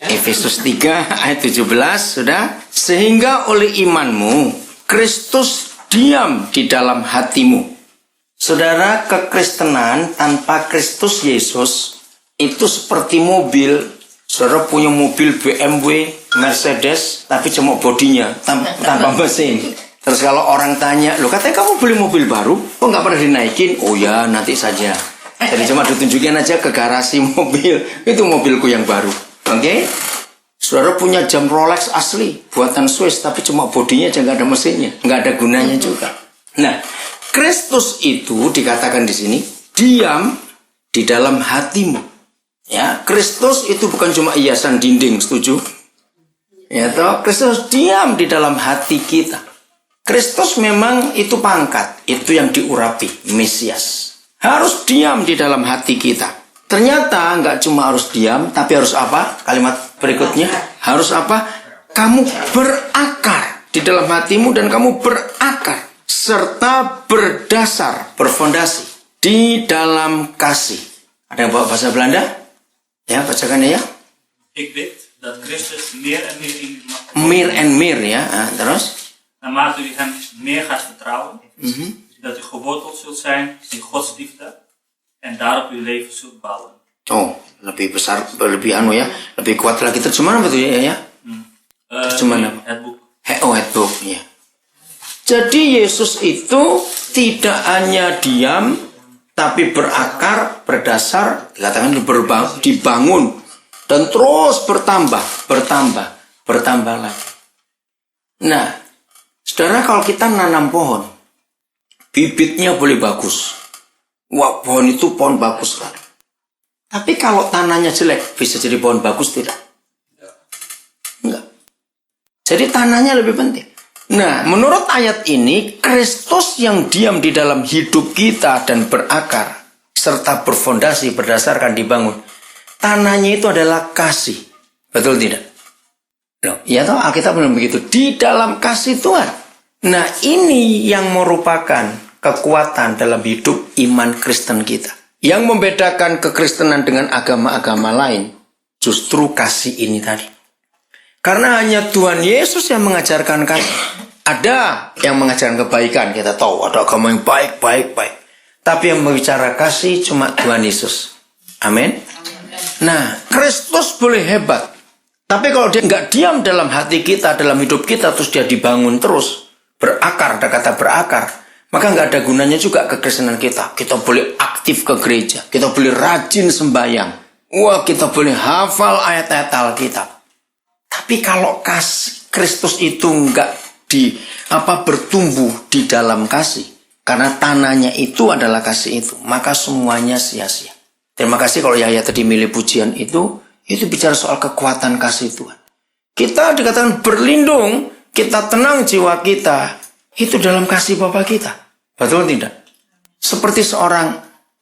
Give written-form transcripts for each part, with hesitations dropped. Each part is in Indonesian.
Efesus 3 ayat 17 sudah. Sehingga oleh imanmu Kristus diam di dalam hatimu. Saudara, kekristenan tanpa Kristus Yesus itu seperti mobil. Saudara punya mobil BMW, Mercedes, tapi cuma bodinya tanpa mesin. Terus kalau orang tanya, loh katanya kamu beli mobil baru, kok nggak pernah dinaikin? Oh ya, nanti saja. Jadi cuma ditunjukin aja ke garasi mobil. Itu mobilku yang baru. Oke? Saudara punya jam Rolex asli, buatan Swiss, tapi cuma bodinya aja nggak ada mesinnya, nggak ada gunanya juga. Nah, Kristus itu dikatakan di sini diam di dalam hatimu. Ya, Kristus itu bukan cuma hiasan dinding, setuju? Ya toh, Kristus diam di dalam hati kita. Kristus memang itu pangkat, itu yang diurapi, Mesias. Harus diam di dalam hati kita. Ternyata nggak cuma harus diam, tapi harus apa? Kalimat berikutnya harus apa? Kamu berakar di dalam hatimu dan kamu berakar. Serta berdasar, berfondasi di dalam kasih. Ada yang bawa bahasa Belanda? Ya, bacakan ya. Ik weet dat Christus meer en meer in u mag Meer en meer ya. Terus? naarmate u hem meer gaat vertrouwen, dat u geworteld zult zijn in Gods liefde en daarop uw leven zult bouwen. Oh, lebih besar, lebih lebih kuat lagi. Terjemahan apa tuh ya? Terjemahan apa? Het boek. Het book, ya. Jadi Yesus itu tidak hanya diam, tapi berakar, berdasar, dikatakan dibangun, dan terus bertambah lagi. Nah, saudara, kalau kita nanam pohon, bibitnya boleh bagus. Wah, pohon itu pohon bagus lah. Tapi kalau tanahnya jelek, bisa jadi pohon bagus tidak? Enggak. Jadi tanahnya lebih penting. Nah, menurut ayat ini, Kristus yang diam di dalam hidup kita dan berakar, serta berfondasi, berdasarkan, dibangun. Tanahnya itu adalah kasih. Betul tidak? Loh, ya toh, Alkitab bilang begitu. Di dalam kasih Tuhan. Nah, ini yang merupakan kekuatan dalam hidup iman Kristen kita. Yang membedakan kekristenan dengan agama-agama lain, justru kasih ini tadi. Karena hanya Tuhan Yesus yang mengajarkan kasih. Ada yang mengajarkan kebaikan, kita tahu ada agama yang baik. Tapi yang berbicara kasih cuma Tuhan Yesus. Amin. Nah, Kristus boleh hebat. Tapi kalau dia nggak diam dalam hati kita, dalam hidup kita, terus dia dibangun terus, berakar, ada kata berakar, maka nggak ada gunanya juga kekristenan kita. Kita boleh aktif ke gereja, kita boleh rajin sembahyang. Wah, kita boleh hafal ayat-ayat Alkitab. Tapi kalau kasih Kristus itu enggak bertumbuh di dalam kasih, karena tanahnya itu adalah kasih itu, maka semuanya sia-sia. Terima kasih kalau Yahya tadi milih pujian itu bicara soal kekuatan kasih Tuhan. Kita dikatakan berlindung, kita tenang jiwa kita, itu dalam kasih Bapa kita. Betul tidak? Seperti seorang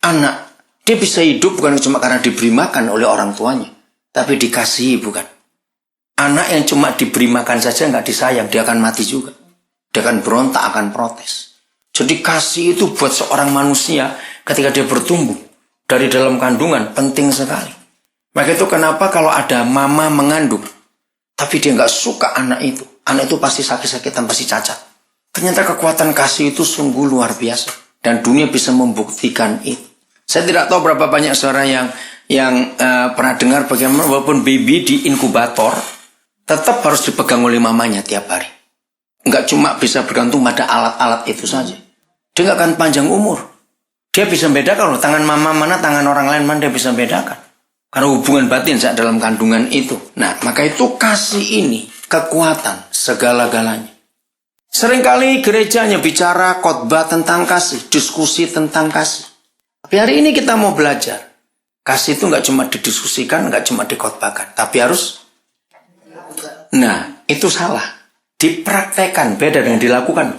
anak, dia bisa hidup bukan cuma karena diberi makan oleh orang tuanya, tapi dikasihi, bukan? Anak yang cuma diberi makan saja nggak disayang, dia akan mati juga. Dia akan berontak, akan protes. Jadi kasih itu buat seorang manusia ketika dia bertumbuh dari dalam kandungan penting sekali. Maka itu kenapa kalau ada mama mengandung, tapi dia nggak suka anak itu pasti sakit-sakitan, pasti cacat. Ternyata kekuatan kasih itu sungguh luar biasa. Dan dunia bisa membuktikan itu. Saya tidak tahu berapa banyak saudara yang pernah dengar bagaimana walaupun baby di inkubator, tetap harus dipegang oleh mamanya tiap hari. Enggak cuma bisa bergantung pada alat-alat itu saja. Dia nggak akan panjang umur. Dia bisa membedakan tangan mama mana, tangan orang lain mana, dia bisa membedakan. Karena hubungan batin saat dalam kandungan itu. Nah, maka itu kasih ini, kekuatan segala-galanya. Seringkali gerejanya bicara khotbah tentang kasih, diskusi tentang kasih. Tapi hari ini kita mau belajar. Kasih itu nggak cuma didiskusikan, nggak cuma dikhotbahkan. Tapi harus. Nah, itu salah. Dipraktekkan, beda dengan dilakukan.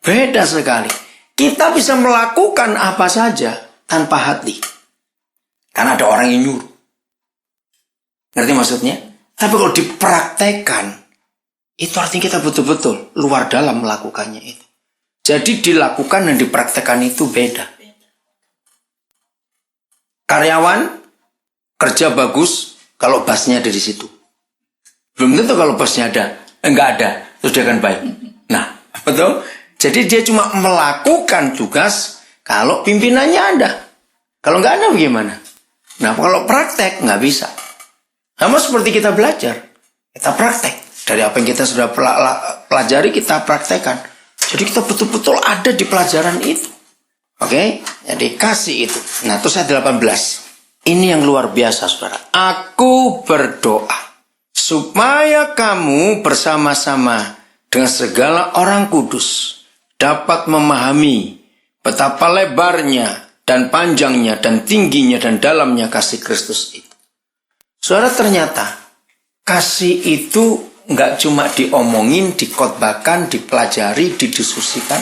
Beda sekali. Kita bisa melakukan apa saja tanpa hati. Karena ada orang yang nyuruh. Ngerti maksudnya? Tapi kalau dipraktekkan, itu artinya kita betul-betul luar dalam melakukannya itu. Jadi dilakukan dan dipraktekkan itu beda. Karyawan, kerja bagus, kalau busnya ada di situ. Belum tentu kalau busnya ada, enggak ada, terus dia akan baik. Nah, betul? Jadi dia cuma melakukan tugas kalau pimpinannya ada. Kalau enggak ada bagaimana? Nah, kalau praktek nggak bisa. Sama seperti kita belajar, kita praktek. Dari apa yang kita sudah pelajari, kita praktekkan. Jadi kita betul-betul ada di pelajaran itu. Oke? Jadi kasih itu. Nah, terus ayat 18. Ini yang luar biasa, saudara. Aku berdoa supaya kamu bersama-sama dengan segala orang kudus dapat memahami betapa lebarnya dan panjangnya dan tingginya dan dalamnya kasih Kristus itu. Saudara, ternyata kasih itu nggak cuma diomongin, dikhotbahkan, dipelajari, didiskusikan,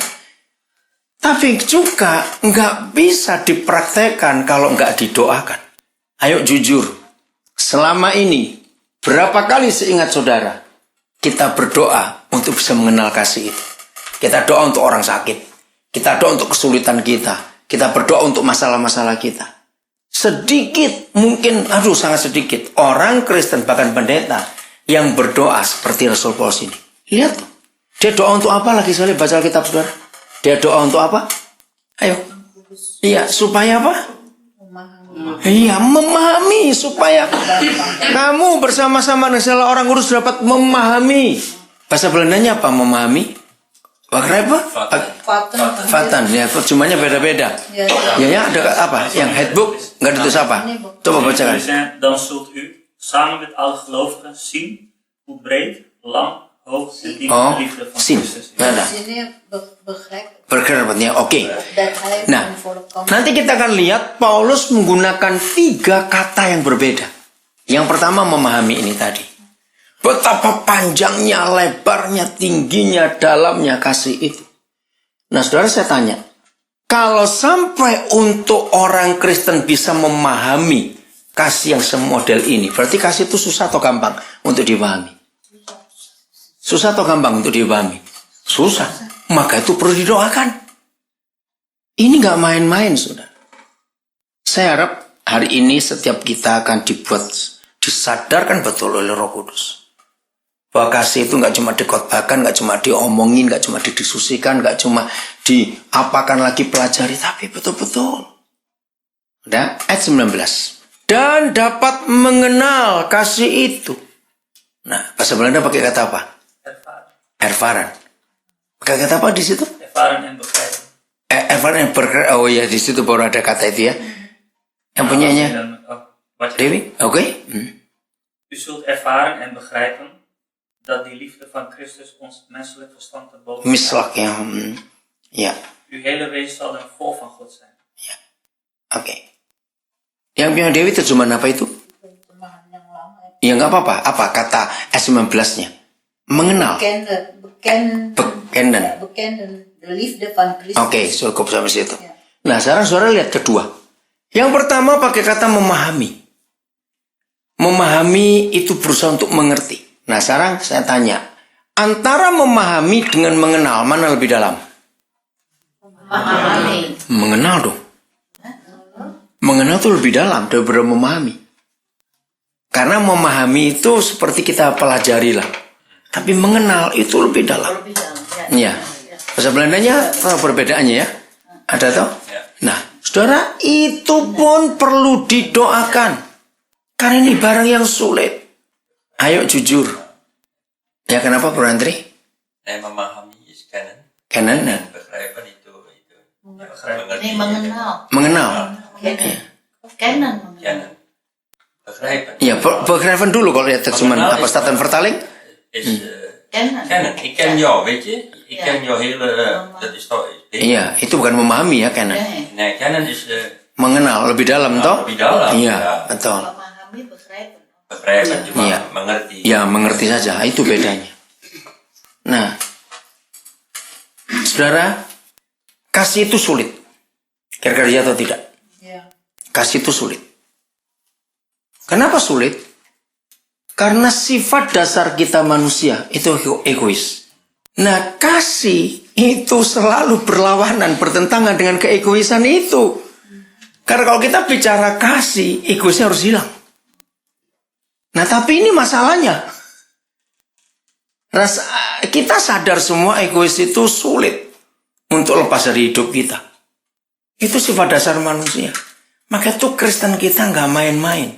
tapi juga nggak bisa dipraktekkan kalau nggak didoakan. Ayo jujur, selama ini berapa kali seingat saudara kita berdoa untuk bisa mengenal kasih itu? Kita doa untuk orang sakit, kita doa untuk kesulitan kita berdoa untuk masalah-masalah kita. Sedikit, mungkin, sangat sedikit orang Kristen bahkan pendeta yang berdoa seperti Rasul Paulus ini. Lihat tuh, dia doa untuk apa lagi? Saya baca Alkitab saudara. Dia doa untuk apa? Ayo, iya, supaya apa? Iya, memahami, supaya kamu bersama-sama dengan segala orang kudus dapat memahami. Bahasa Belandanya apa memahami? Begrijpen? Fatan. Ya, terjemahnya beda-beda. Ya, ada apa? Yang headbook nggak ditulis apa? Coba bacakan. Dan zult u samen met alle gelovigen zien hoe breed, lang, hoog en diep de liefde van Christus is. Begrijpen, ya, oke. Nah, nanti kita akan lihat Paulus menggunakan 3 kata yang berbeda. Yang pertama memahami ini tadi. Betapa panjangnya, lebarnya, tingginya, dalamnya kasih itu. Nah, saudara, saya tanya, kalau sampai untuk orang Kristen bisa memahami kasih yang semodel ini, berarti kasih itu susah atau gampang untuk dipahami? Susah atau gampang untuk dipahami? Susah. Maka itu perlu didoakan. Ini nggak main-main, saudara. Saya harap hari ini setiap kita akan disadarkan betul oleh Roh Kudus. Bahwa kasih itu nggak cuma dikhotbahkan, nggak cuma diomongin, nggak cuma didiskusikan, nggak cuma diapakan lagi pelajari, tapi betul-betul. Udah, ayat 19. Dan dapat mengenal kasih itu. Nah, bahasa Belanda pakai kata apa? Ervaren. Pakai kata apa di situ? Ervaren en begrijpen. Ervaren en begrijpen. Oh ya, di situ baru ada kata itu ya. Yang punyanya Dewi, oke. U zult ervaren en begrijpen dat die liefde van Christus ons menselijk verstand te boven gaat. Mislak ya. Ya. Uw hele wezen zal dan vol van God zijn. Ya. Oke. Yang punya Dewi terjemahan apa itu? Ya nggak apa-apa. Apa kata S19-nya? Mengenal. Bekenden. De liefde van Christus. Oke, cukup sampai situ. Nah, sekarang saudara lihat kedua. Yang pertama pakai kata memahami. Memahami itu berusaha untuk mengerti. Nah, sekarang saya tanya, antara memahami dengan mengenal, mana lebih dalam? Memahami. Mengenal dong. Mengenal itu lebih dalam daripada memahami. Karena memahami itu seperti kita pelajari lah. Tapi mengenal itu lebih dalam. Iya. Bahasa Belandanya perbedaannya ya. Ada toh? Nah, saudara, itu pun perlu didoakan. Karena ini barang yang sulit. Ayo jujur. Ya kenapa Bro Andri? Memahami is kennen. Kennen. Begrijpen itu. Nee, mengenal. Mengenal. Kennen. Kennen. Begrijpen. Ya, begrijpen dulu kalau lihat terjemahan apa staten vertaling. Kennen. Ik ken jou, weet je? Ik ken jou hele... Dat is toch... Iya, itu bukan memahami ya, kennen. Nee, kennen is... Mengenal lebih dalam toh? Lebih dalam. Iya, betul. Memahami, begrijpen. Begrijpen, cuma Iya. mengerti. Ya, mengerti saja. Itu bedanya. Nah, saudara, kasih itu sulit. Kira-kira ya atau tidak? Ya. Kasih itu sulit. Kenapa sulit? Karena sifat dasar kita manusia itu egois. Nah, kasih itu selalu berlawanan, bertentangan dengan keegoisan itu. Karena kalau kita bicara kasih, egoisnya harus hilang. Nah, tapi ini masalahnya. Kita sadar semua egois itu sulit untuk lepas dari hidup kita. Itu sifat dasar manusia. Maka itu Kristen kita nggak main-main.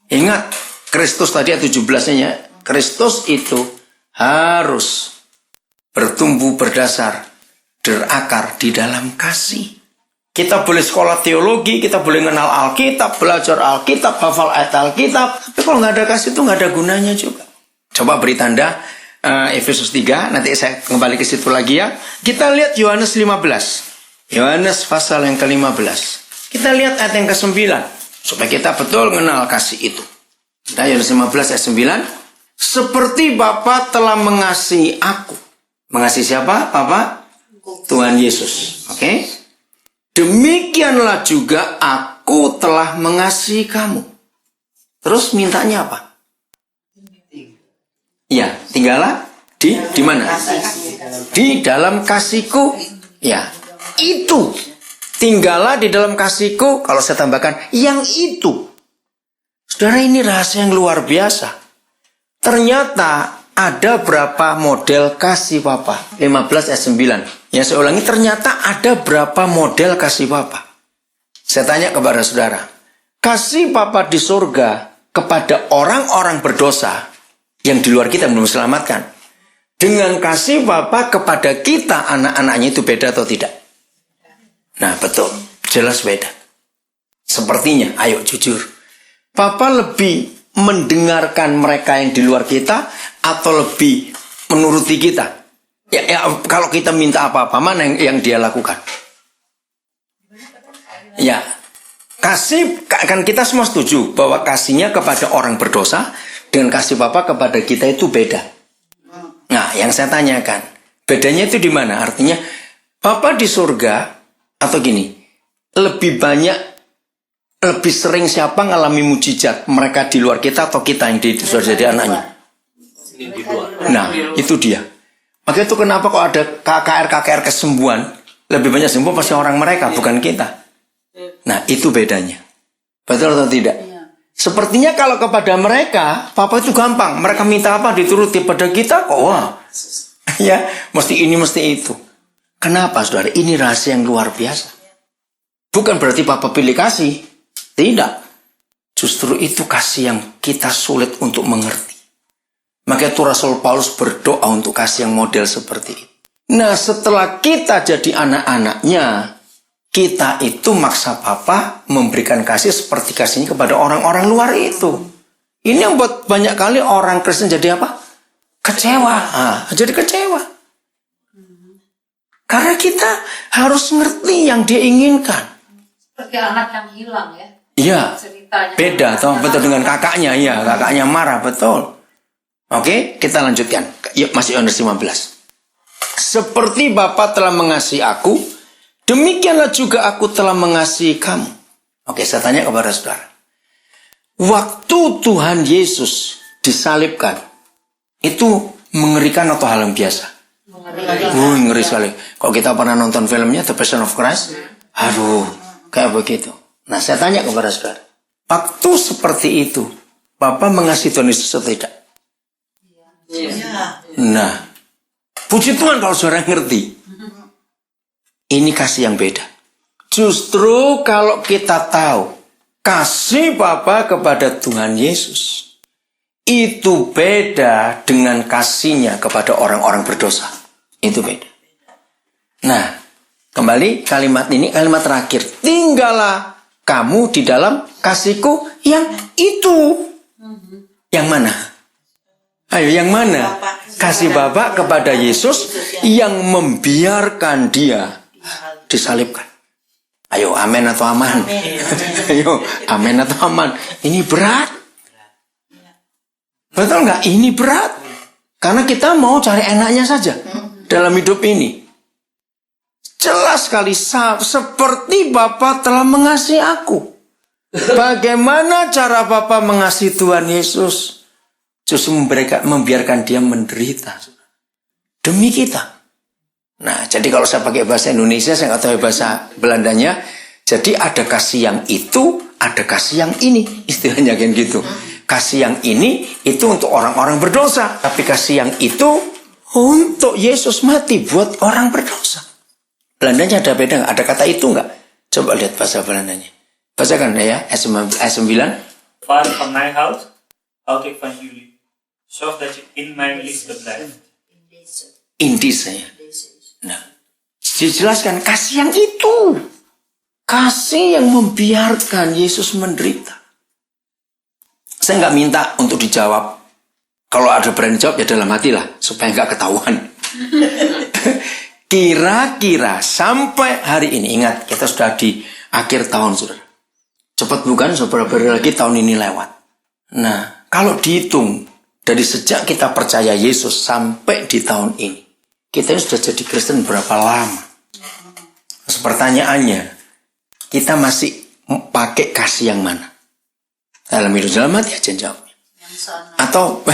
Ingat, Kristus tadi ayat 17-nya. Kristus itu harus bertumbuh berdasar, berakar di dalam kasih. Kita boleh sekolah teologi, kita boleh kenal Alkitab, belajar Alkitab, hafal ayat Alkitab. Tapi kalau nggak ada kasih itu nggak ada gunanya juga. Coba beri tanda Efesus 3, nanti saya kembali ke situ lagi ya. Kita lihat Yohanes 15. Yohanes pasal yang ke-15. Kita lihat ayat yang ke-9. Supaya kita betul mengenal kasih itu. Kita Yohanes 15 ayat 9. Seperti Bapa telah mengasihi aku. Mengasihi siapa? Bapa? Tuhan Yesus. Oke? Demikianlah juga aku telah mengasihi kamu. Terus mintanya apa? Ya, tinggallah di mana? Di dalam kasihku. Ya, itu. Tinggallah di dalam kasihku. Kalau saya tambahkan, yang itu. Saudara, ini rahasia yang luar biasa. Ternyata ada berapa model kasih Bapa? 15 ayat 9. Ya, saya ulangi, ternyata ada berapa model kasih Bapa? Saya tanya kepada saudara. Kasih Bapa di surga kepada orang-orang berdosa yang di luar kita belum selamatkan, dengan kasih Bapa kepada kita anak-anaknya itu beda atau tidak? Nah, betul, jelas beda. Sepertinya, ayo jujur, Bapa lebih mendengarkan mereka yang di luar kita atau lebih menuruti kita? Ya, kalau kita minta apa-apa, mana yang dia lakukan? Ya, kasih, kan kita semua setuju bahwa kasihnya kepada orang berdosa dengan kasih Bapa kepada kita itu beda. Nah, yang saya tanyakan, bedanya itu di mana? Artinya, Bapa di surga, atau gini, lebih sering siapa ngalami mujizat? Mereka di luar kita atau kita yang sudah jadi anaknya? Nah, itu dia. Maka itu kenapa kok ada KKR kesembuhan, lebih banyak sembuh pasti orang mereka, bukan kita. Nah, itu bedanya. Betul atau tidak? Sepertinya kalau kepada mereka, Papa itu gampang. Mereka minta apa dituruti, pada kita kok wah. Ya, mesti ini, mesti itu. Kenapa, saudara? Ini rahasia yang luar biasa. Bukan berarti Papa pilih kasih. Tidak. Justru itu kasih yang kita sulit untuk mengerti. Maka itu Rasul Paulus berdoa untuk kasih yang model seperti itu. Nah, setelah kita jadi anak-anaknya, kita itu maksa Papa memberikan kasih seperti kasihnya kepada orang-orang luar itu. Ini yang buat banyak kali orang Kristen jadi apa? Kecewa. Jadi kecewa. Karena kita harus ngerti yang dia inginkan. Seperti anak yang hilang ya. Iya. Ceritanya. Beda atau betul dengan kakaknya. Iya, kakaknya marah, betul. Oke, kita lanjutkan. Yuk, masih Yohanes 15. Seperti Bapa telah mengasihi aku, demikianlah juga aku telah mengasihi kamu. Oke, saya tanya kepada saudara. Waktu Tuhan Yesus disalibkan, itu mengerikan atau hal yang biasa? Ngeri sekali. Kalau kita pernah nonton filmnya The Passion of Christ, aduh, kayak begitu. Nah, saya tanya kepada saudara. Waktu seperti itu, Bapak mengasihi Tuhan Yesus atau tidak? Nah, puji Tuhan kalau saudara ngerti. Ini kasih yang beda. Justru kalau kita tahu kasih Bapa kepada Tuhan Yesus itu beda dengan kasihnya kepada orang-orang berdosa. Itu beda. Nah, kembali kalimat ini, kalimat terakhir. Tinggallah kamu di dalam kasihku yang itu. Yang mana? Ayo, yang mana? Kasih Bapa kepada Yesus yang membiarkan dia disalibkan. Ayo, amin atau aman? Ayo, amin atau aman? Ini berat. Betul nggak? Ini berat. Karena kita mau cari enaknya saja dalam hidup ini. Jelas sekali, seperti Bapa telah mengasihi aku. Bagaimana cara Bapa mengasihi Tuhan Yesus? Justru membiarkan dia menderita demi kita. Nah, jadi kalau saya pakai bahasa Indonesia, saya nggak tahu bahasa Belandanya. Jadi ada kasih yang itu, ada kasih yang ini, istilahnya kan gitu. kasih yang ini itu untuk orang-orang berdosa. Tapi kasih yang itu untuk Yesus mati buat orang berdosa. Belandanya ada beda nggak? Ada kata itu nggak? Coba lihat bahasa Belandanya. Bacakan ya, ayat 9. Vader van mij houdt, houd ik van jullie. Zorg dat je in mijn liefde blijft. In deze ya. Nah, dijelaskan kasih yang itu. Kasih yang membiarkan Yesus menderita. Saya nggak minta untuk dijawab. Kalau ada berani jawab ya dalam hati lah, supaya nggak ketahuan. Kira-kira sampai hari ini, ingat kita sudah di akhir tahun, saudara. Cepat bukan, beberapa hari lagi tahun ini lewat. Nah, kalau dihitung dari sejak kita percaya Yesus sampai di tahun ini, kita ini sudah jadi Kristen berapa lama? Terus pertanyaannya, kita masih pakai kasih yang mana? Dalam hidup dalam hati aja jawabnya. Atau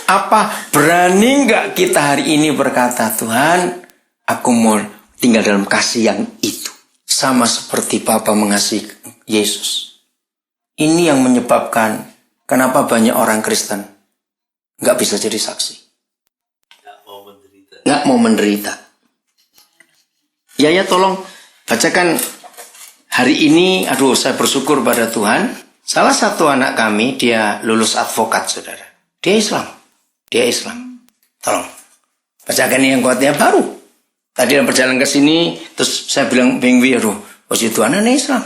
apa berani nggak kita hari ini berkata, Tuhan, aku mau tinggal dalam kasih yang itu, sama seperti Bapa mengasihi Yesus. Ini yang menyebabkan kenapa banyak orang Kristen nggak bisa jadi saksi, nggak mau menderita. Ya tolong bacakan hari ini. Aduh, saya bersyukur pada Tuhan. Salah satu anak kami, dia lulus advokat, saudara. Dia Islam. Tolong. Bacakan yang kuatnya baru. Tadi dalam perjalanan ke sini, terus saya bilang, Bengwi, aduh, posisi Tuhan anak Islam.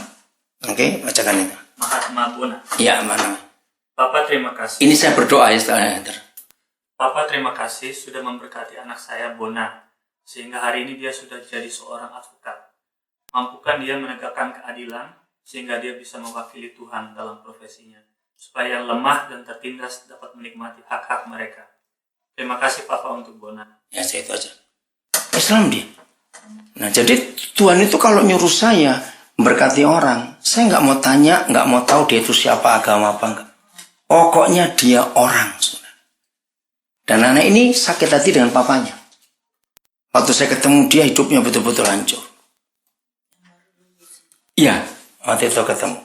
Oke, bacakan itu. Mahatma Bona. Ya, mana? Papa terima kasih. Ini saya berdoa ya setelah itu. Papa terima kasih sudah memberkati anak saya Bona. Sehingga hari ini dia sudah jadi seorang advokat. Mampukan dia menegakkan keadilan, sehingga dia bisa mewakili Tuhan dalam profesinya, supaya yang lemah dan tertindas dapat menikmati hak-hak mereka. Terima kasih Papa untuk Bona. Ya, saya itu aja. Islam dia. Nah, jadi Tuhan itu kalau nyuruh saya memberkati orang, saya nggak mau tanya, nggak mau tahu dia itu siapa, agama apa enggak. Pokoknya dia orang. Saudara. Dan anak ini sakit hati dengan papanya. Waktu saya ketemu dia, hidupnya betul-betul hancur. Iya, waktu itu ketemu.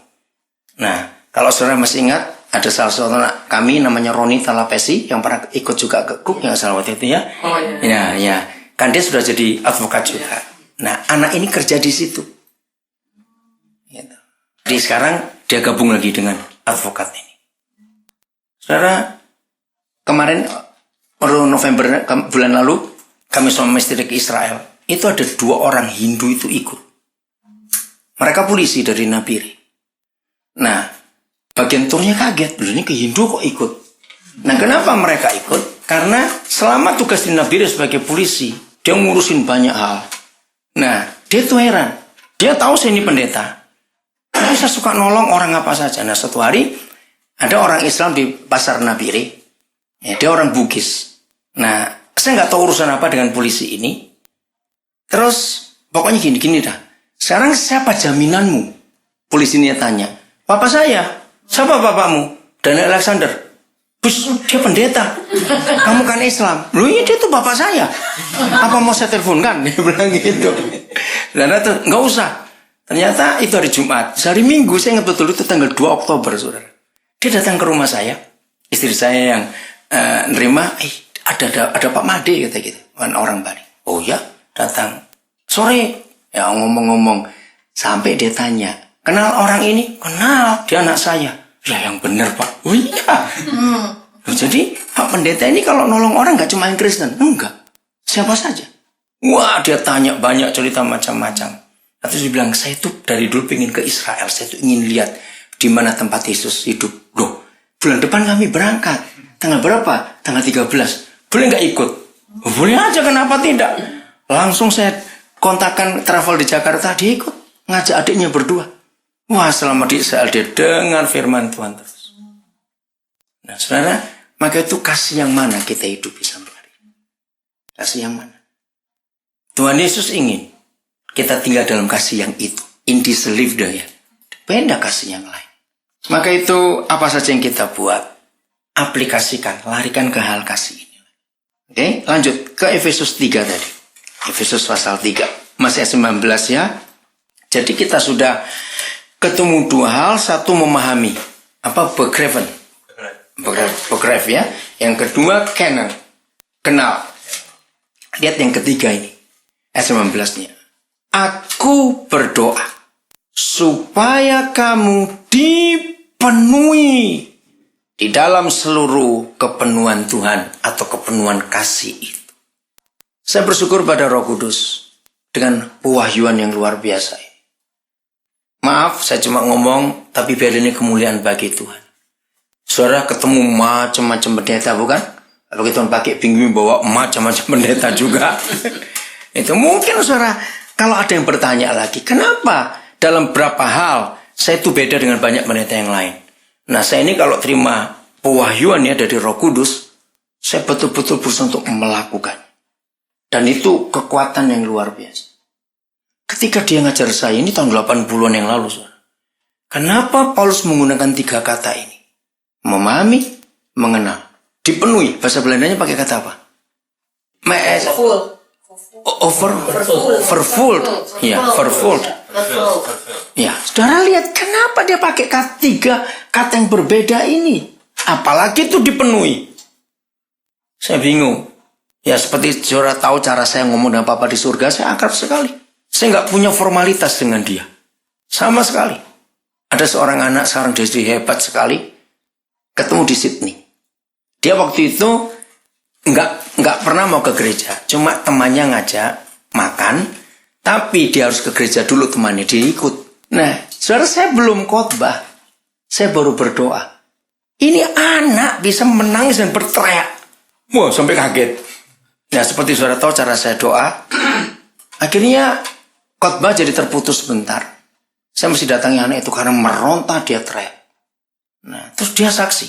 Nah, kalau saudara masih ingat, ada salah satu anak kami namanya Roni Talapesi yang pernah ikut juga ke KUK yang salah waktu itu ya. Oh iya. Ya. Kan dia sudah jadi advokat juga. Nah, anak ini kerja di situ. Gitu. Jadi sekarang dia gabung lagi dengan advokat ini. Saudara, kemarin November bulan lalu kami sama istri ke Israel. Itu ada 2 orang Hindu itu ikut. Mereka polisi dari Nabire. Nah, bagian turnya kaget. Ini ke Hindu kok ikut. Nah, kenapa mereka ikut? Karena selama tugas di Nabire sebagai polisi, dia ngurusin banyak hal. Nah, dia tuh heran. Dia tahu saya ini pendeta. Tapi saya suka nolong orang apa saja. Nah, suatu hari, ada orang Islam di pasar Nabire. Ya, dia orang Bugis. Nah, saya nggak tahu urusan apa dengan polisi ini. Terus, pokoknya gini-gini dah. Sekarang siapa jaminanmu? Polisi ini tanya. Papa saya. Siapa bapakmu? Daniel Alexander. Bus, dia pendeta. Kamu kan Islam. Loh iya, dia tuh bapak saya. Apa mau saya teleponkan? Dia bilang gitu. Dan itu nggak usah. Ternyata itu hari Jumat. Hari Minggu saya ingat betul itu tanggal 2 Oktober, saudara. Dia datang ke rumah saya. Istri saya yang nerima. Ada Pak Made kata gitu. Orang Bali. Oh ya, datang. Sore. Ya ngomong-ngomong, sampai dia tanya, kenal orang ini? Kenal, dia anak saya. Ya yang benar Pak. Oh iya. Jadi Pak Pendeta ini kalau nolong orang gak cuma yang Kristen. Enggak, siapa saja. Wah, dia tanya banyak cerita macam-macam. Terus dia bilang, saya tuh dari dulu pengen ke Israel. Saya tuh ingin lihat di mana tempat Yesus hidup. Loh, bulan depan kami berangkat. Tanggal berapa? Tanggal 13. Boleh gak ikut? Boleh aja, kenapa tidak? Langsung saya kontakkan travel di Jakarta, dia ikut. Ngajak adiknya berdua. Wah, selama di Israel dia dengar firman Tuhan terus. Nah, saudara, maka itu kasih yang mana kita hidupi sampai hari ini? Kasih yang mana? Tuhan Yesus ingin kita tinggal dalam kasih yang itu. In this life ya. Beda kasih yang lain. Maka itu apa saja yang kita buat, aplikasikan, larikan ke hal kasih ini. Oke, lanjut ke Efesus 3 tadi. Efesus pasal 3. Masih 19 ya. Jadi kita sudah ketemu 2 hal. Satu, memahami Begraven. Begrave ya. Yang kedua canon. Kenal. Lihat yang ketiga ini. Ayat 19-nya. Aku berdoa supaya kamu dipenuhi di dalam seluruh kepenuhan Tuhan atau kepenuhan kasih itu. Saya bersyukur pada Roh Kudus dengan pewahyuan yang luar biasa ini. Maaf, saya cuma ngomong, tapi biar ini kemuliaan bagi Tuhan. Saudara ketemu macam-macam pendeta, bukan? Kalau kita pakai bingung bawa macam-macam pendeta juga. Itu mungkin saudara, kalau ada yang bertanya lagi, kenapa dalam berapa hal saya itu beda dengan banyak pendeta yang lain? Nah, saya ini kalau terima pewahyuan ya dari Roh Kudus, saya betul-betul berusaha untuk melakukan. Dan itu kekuatan yang luar biasa. Ketika dia ngajar saya, ini tahun 80-an yang lalu, saudara. Kenapa Paulus menggunakan 3 kata ini? Memahami, mengenal, dipenuhi. Bahasa Belandanya pakai kata apa? Vervuld. Ya, vervuld. Ya, saudara lihat kenapa dia pakai 3 kata yang berbeda ini. Apalagi itu dipenuhi. Saya bingung. Ya, seperti saudara tahu cara saya ngomong dengan Papa di surga, saya akrab sekali. Saya nggak punya formalitas dengan dia. Sama sekali. Ada seorang anak sekarang dia hebat sekali. Ketemu di Sydney. Dia waktu itu nggak pernah mau ke gereja. Cuma temannya ngajak makan. Tapi dia harus ke gereja dulu, temannya dia ikut. Nah, saudara, saya belum khotbah. Saya baru berdoa. Ini anak bisa menangis dan berteriak. Wah, sampai kaget. Nah, seperti saudara tahu cara saya doa. Akhirnya khotbah jadi terputus sebentar. Saya mesti datangi anak itu karena meronta dia teriak. Nah, terus dia saksi.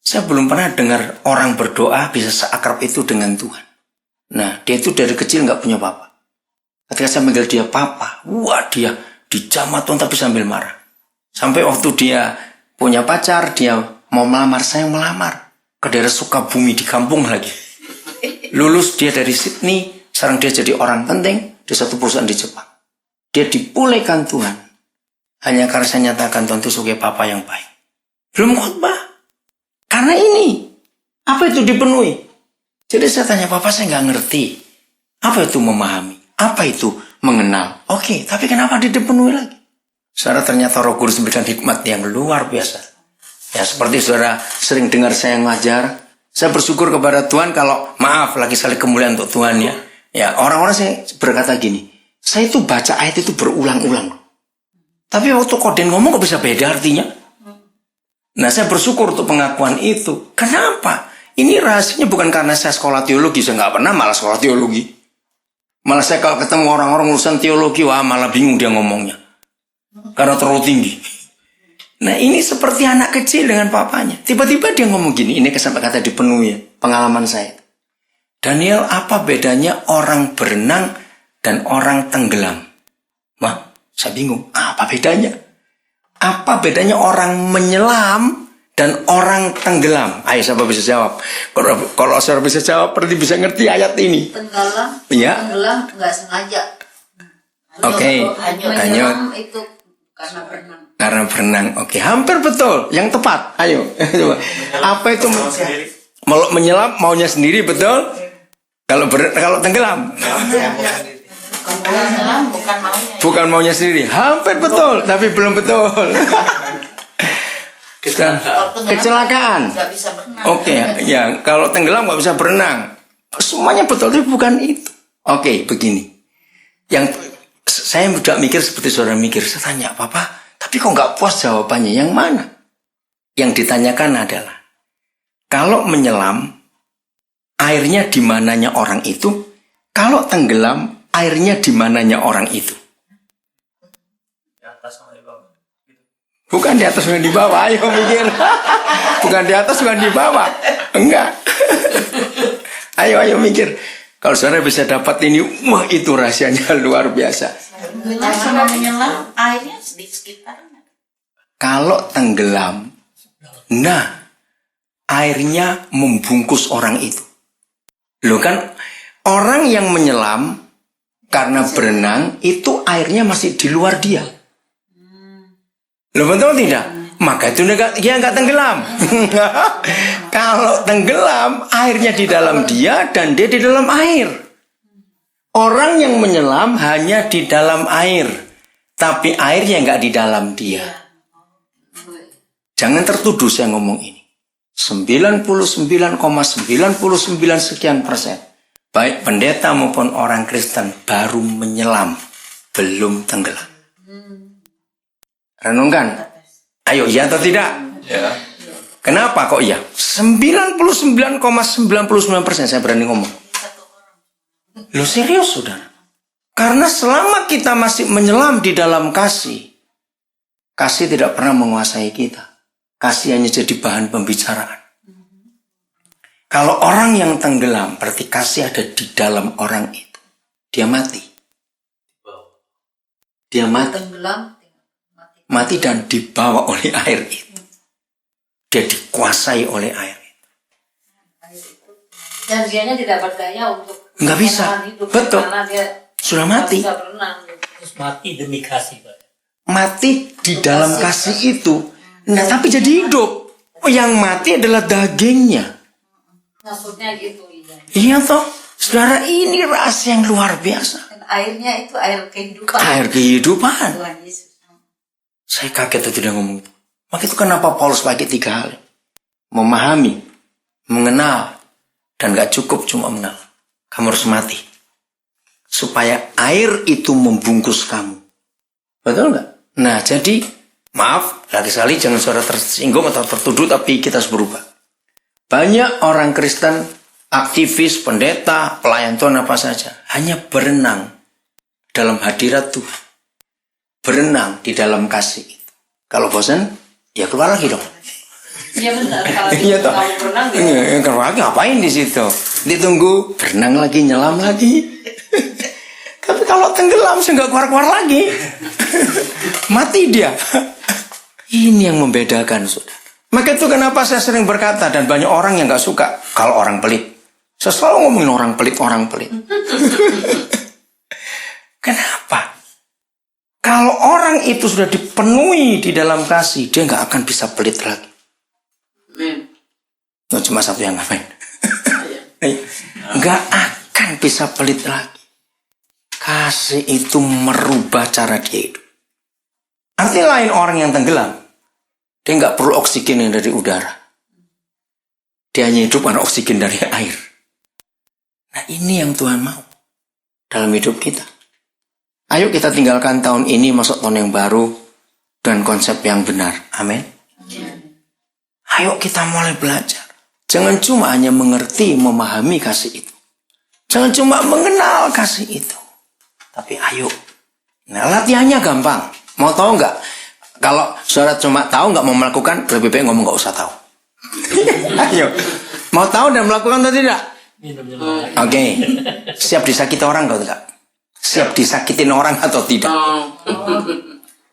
Saya belum pernah dengar orang berdoa bisa seakrab itu dengan Tuhan. Nah, dia itu dari kecil nggak punya papa. Ketika saya manggil dia papa, wah dia dijamah Tuhan tapi sambil marah. Sampai waktu dia punya pacar, dia mau melamar, saya melamar. Ke daerah Sukabumi di kampung lagi. Lulus dia dari Sydney, sekarang dia jadi orang penting di satu perusahaan di Jepang. Dia dipulihkan Tuhan. Hanya karena saya nyatakan Tuhan itu sebagai papa yang baik. Belum khotbah. Karena ini. Apa itu dipenuhi? Jadi saya tanya, Papa saya nggak ngerti. Apa itu memahami? Apa itu mengenal? Oke, tapi kenapa dipenuhi lagi? Saudara, ternyata Roh Kudus memberikan hikmat yang luar biasa. Ya, seperti saudara sering dengar saya ngajar. Saya bersyukur kepada Tuhan kalau, maaf lagi sekali kemuliaan untuk Tuhan ya. Ya, orang-orang saya berkata gini. Saya itu baca ayat itu berulang-ulang. Tapi waktu Koden ngomong kok bisa beda artinya? Nah, saya bersyukur untuk pengakuan itu. Kenapa? Ini rahasianya bukan karena saya sekolah teologi. Saya nggak pernah malah sekolah teologi. Malah saya kalau ketemu orang-orang urusan teologi, wah malah bingung dia ngomongnya. Karena terlalu tinggi. Nah, ini seperti anak kecil dengan papanya. Tiba-tiba dia ngomong gini. Ini sampai kata dipenuhi ya, pengalaman saya. Daniel, apa bedanya orang berenang dan orang tenggelam? Wah, saya bingung. Apa bedanya? Apa bedanya orang menyelam dan orang tenggelam? Ayo, siapa bisa jawab? Kalau saudara bisa jawab, berarti bisa ngerti ayat ini. Tenggelam, ya? Tenggelam nggak sengaja. Oke, menyelam itu karena berenang. Karena berenang, oke, hampir betul. Yang tepat, ayo. Apa itu menyelam maunya sendiri, betul? Kalau tenggelam. Bukan maunya sendiri. Hampir betul, tapi belum betul. Kecelakaan. Oke, ya, kalau tenggelam nggak bisa berenang. Semuanya betul, tapi bukan itu. Oke, begini. Yang saya udah mikir seperti saudara mikir. Saya tanya, Papa, tapi kok nggak puas jawabannya? Yang mana? Yang ditanyakan adalah, kalau menyelam, airnya di mananya orang itu. Kalau tenggelam, airnya di mananya orang itu? Di atas sama di bawah. Bukan di atas, bukan di bawah. Ayo mikir. Bukan di atas, bukan di bawah. Enggak. Ayo mikir. Kalau saudara bisa dapat ini, wah itu rahasianya luar biasa. Sama menyelam, airnya di sekitarnya. Kalau tenggelam, nah airnya membungkus orang itu. Loh kan, orang yang menyelam karena berenang itu airnya masih di luar dia. Loh, betul tidak? maka itu dia nggak tenggelam. Kalau tenggelam, airnya di dalam dia dan dia di dalam air. Orang yang menyelam hanya di dalam air, tapi airnya nggak di dalam dia. Jangan tertuduh saya ngomong ini. 99,99 sekian persen, baik pendeta maupun orang Kristen baru menyelam, belum tenggelam. Renungkan. Ayo, iya atau tidak? Ya. Kenapa kok iya? 99,99% saya berani ngomong. Loh serius saudara? Karena selama kita masih menyelam di dalam kasih, kasih tidak pernah menguasai kita. Kasih hanya jadi bahan pembicaraan. Kalau orang yang tenggelam, berarti kasih ada di dalam orang itu. Dia mati. Dia mati. Mati dan dibawa oleh air itu. Dia dikuasai oleh air itu. Dan dianya tidak berdaya untuk nggak bisa. hidup, Betul. karena dia Sudah mati. bisa berenang. Terus mati demi kasih, Pak. Mati di dalam kasih itu. Nah, tapi jadi hidup. Yang mati adalah dagingnya. Maksudnya gitu. Iya toh. Saudara, ini rahasia yang luar biasa. Dan airnya itu air kehidupan. Air kehidupan. Tuhan Yesus. Saya kaget tuh dia ngomong itu. Maka itu kenapa Paulus pakai 3 hal. Memahami, mengenal, dan gak cukup cuma mengenal. Kamu harus mati. Supaya air itu membungkus kamu. Betul gak? Nah jadi, maaf, lagi sekali jangan saudara tersinggung atau tertuduh, tapi kita harus berubah. Banyak orang Kristen, aktivis, pendeta, pelayan Tuhan apa saja, hanya berenang dalam hadirat Tuhan. Berenang di dalam kasih itu. Kalau bosan, ya keluar lagi dong. Iya benar. Kalau Iya toh. kamu berenang, Keluar lagi ngapain di situ? Ditunggu, berenang lagi, nyelam lagi. Tapi kalau tenggelam, saya nggak keluar-keluar lagi. Mati dia. Ini yang membedakan, saudara. Maka itu kenapa saya sering berkata, dan banyak orang yang nggak suka kalau orang pelit. Saya selalu ngomongin orang pelit, orang pelit. Kenapa? Kalau orang itu sudah dipenuhi di dalam kasih, dia nggak akan bisa pelit lagi. Oh, cuma satu yang ngapain? Nggak akan bisa pelit lagi. Kasih itu merubah cara dia hidup. Artinya lain orang yang tenggelam, dia nggak perlu oksigen yang dari udara. Dia hanya hidup karena oksigen dari air. Nah ini yang Tuhan mau dalam hidup kita. Ayo kita tinggalkan tahun ini masuk tahun yang baru dan konsep yang benar. Amin. Ayo kita mulai belajar. Jangan cuma hanya mengerti, memahami kasih itu. Jangan cuma mengenal kasih itu. Tapi ayo. Nah latihannya gampang. Mau tahu nggak? Kalau saudara cuma tahu nggak mau melakukan, lebih baik ngomong nggak usah tahu. Ayo. Mau tahu dan melakukan atau tidak? Oke. Siap disakiti orang atau tidak? Siap disakitin orang atau tidak?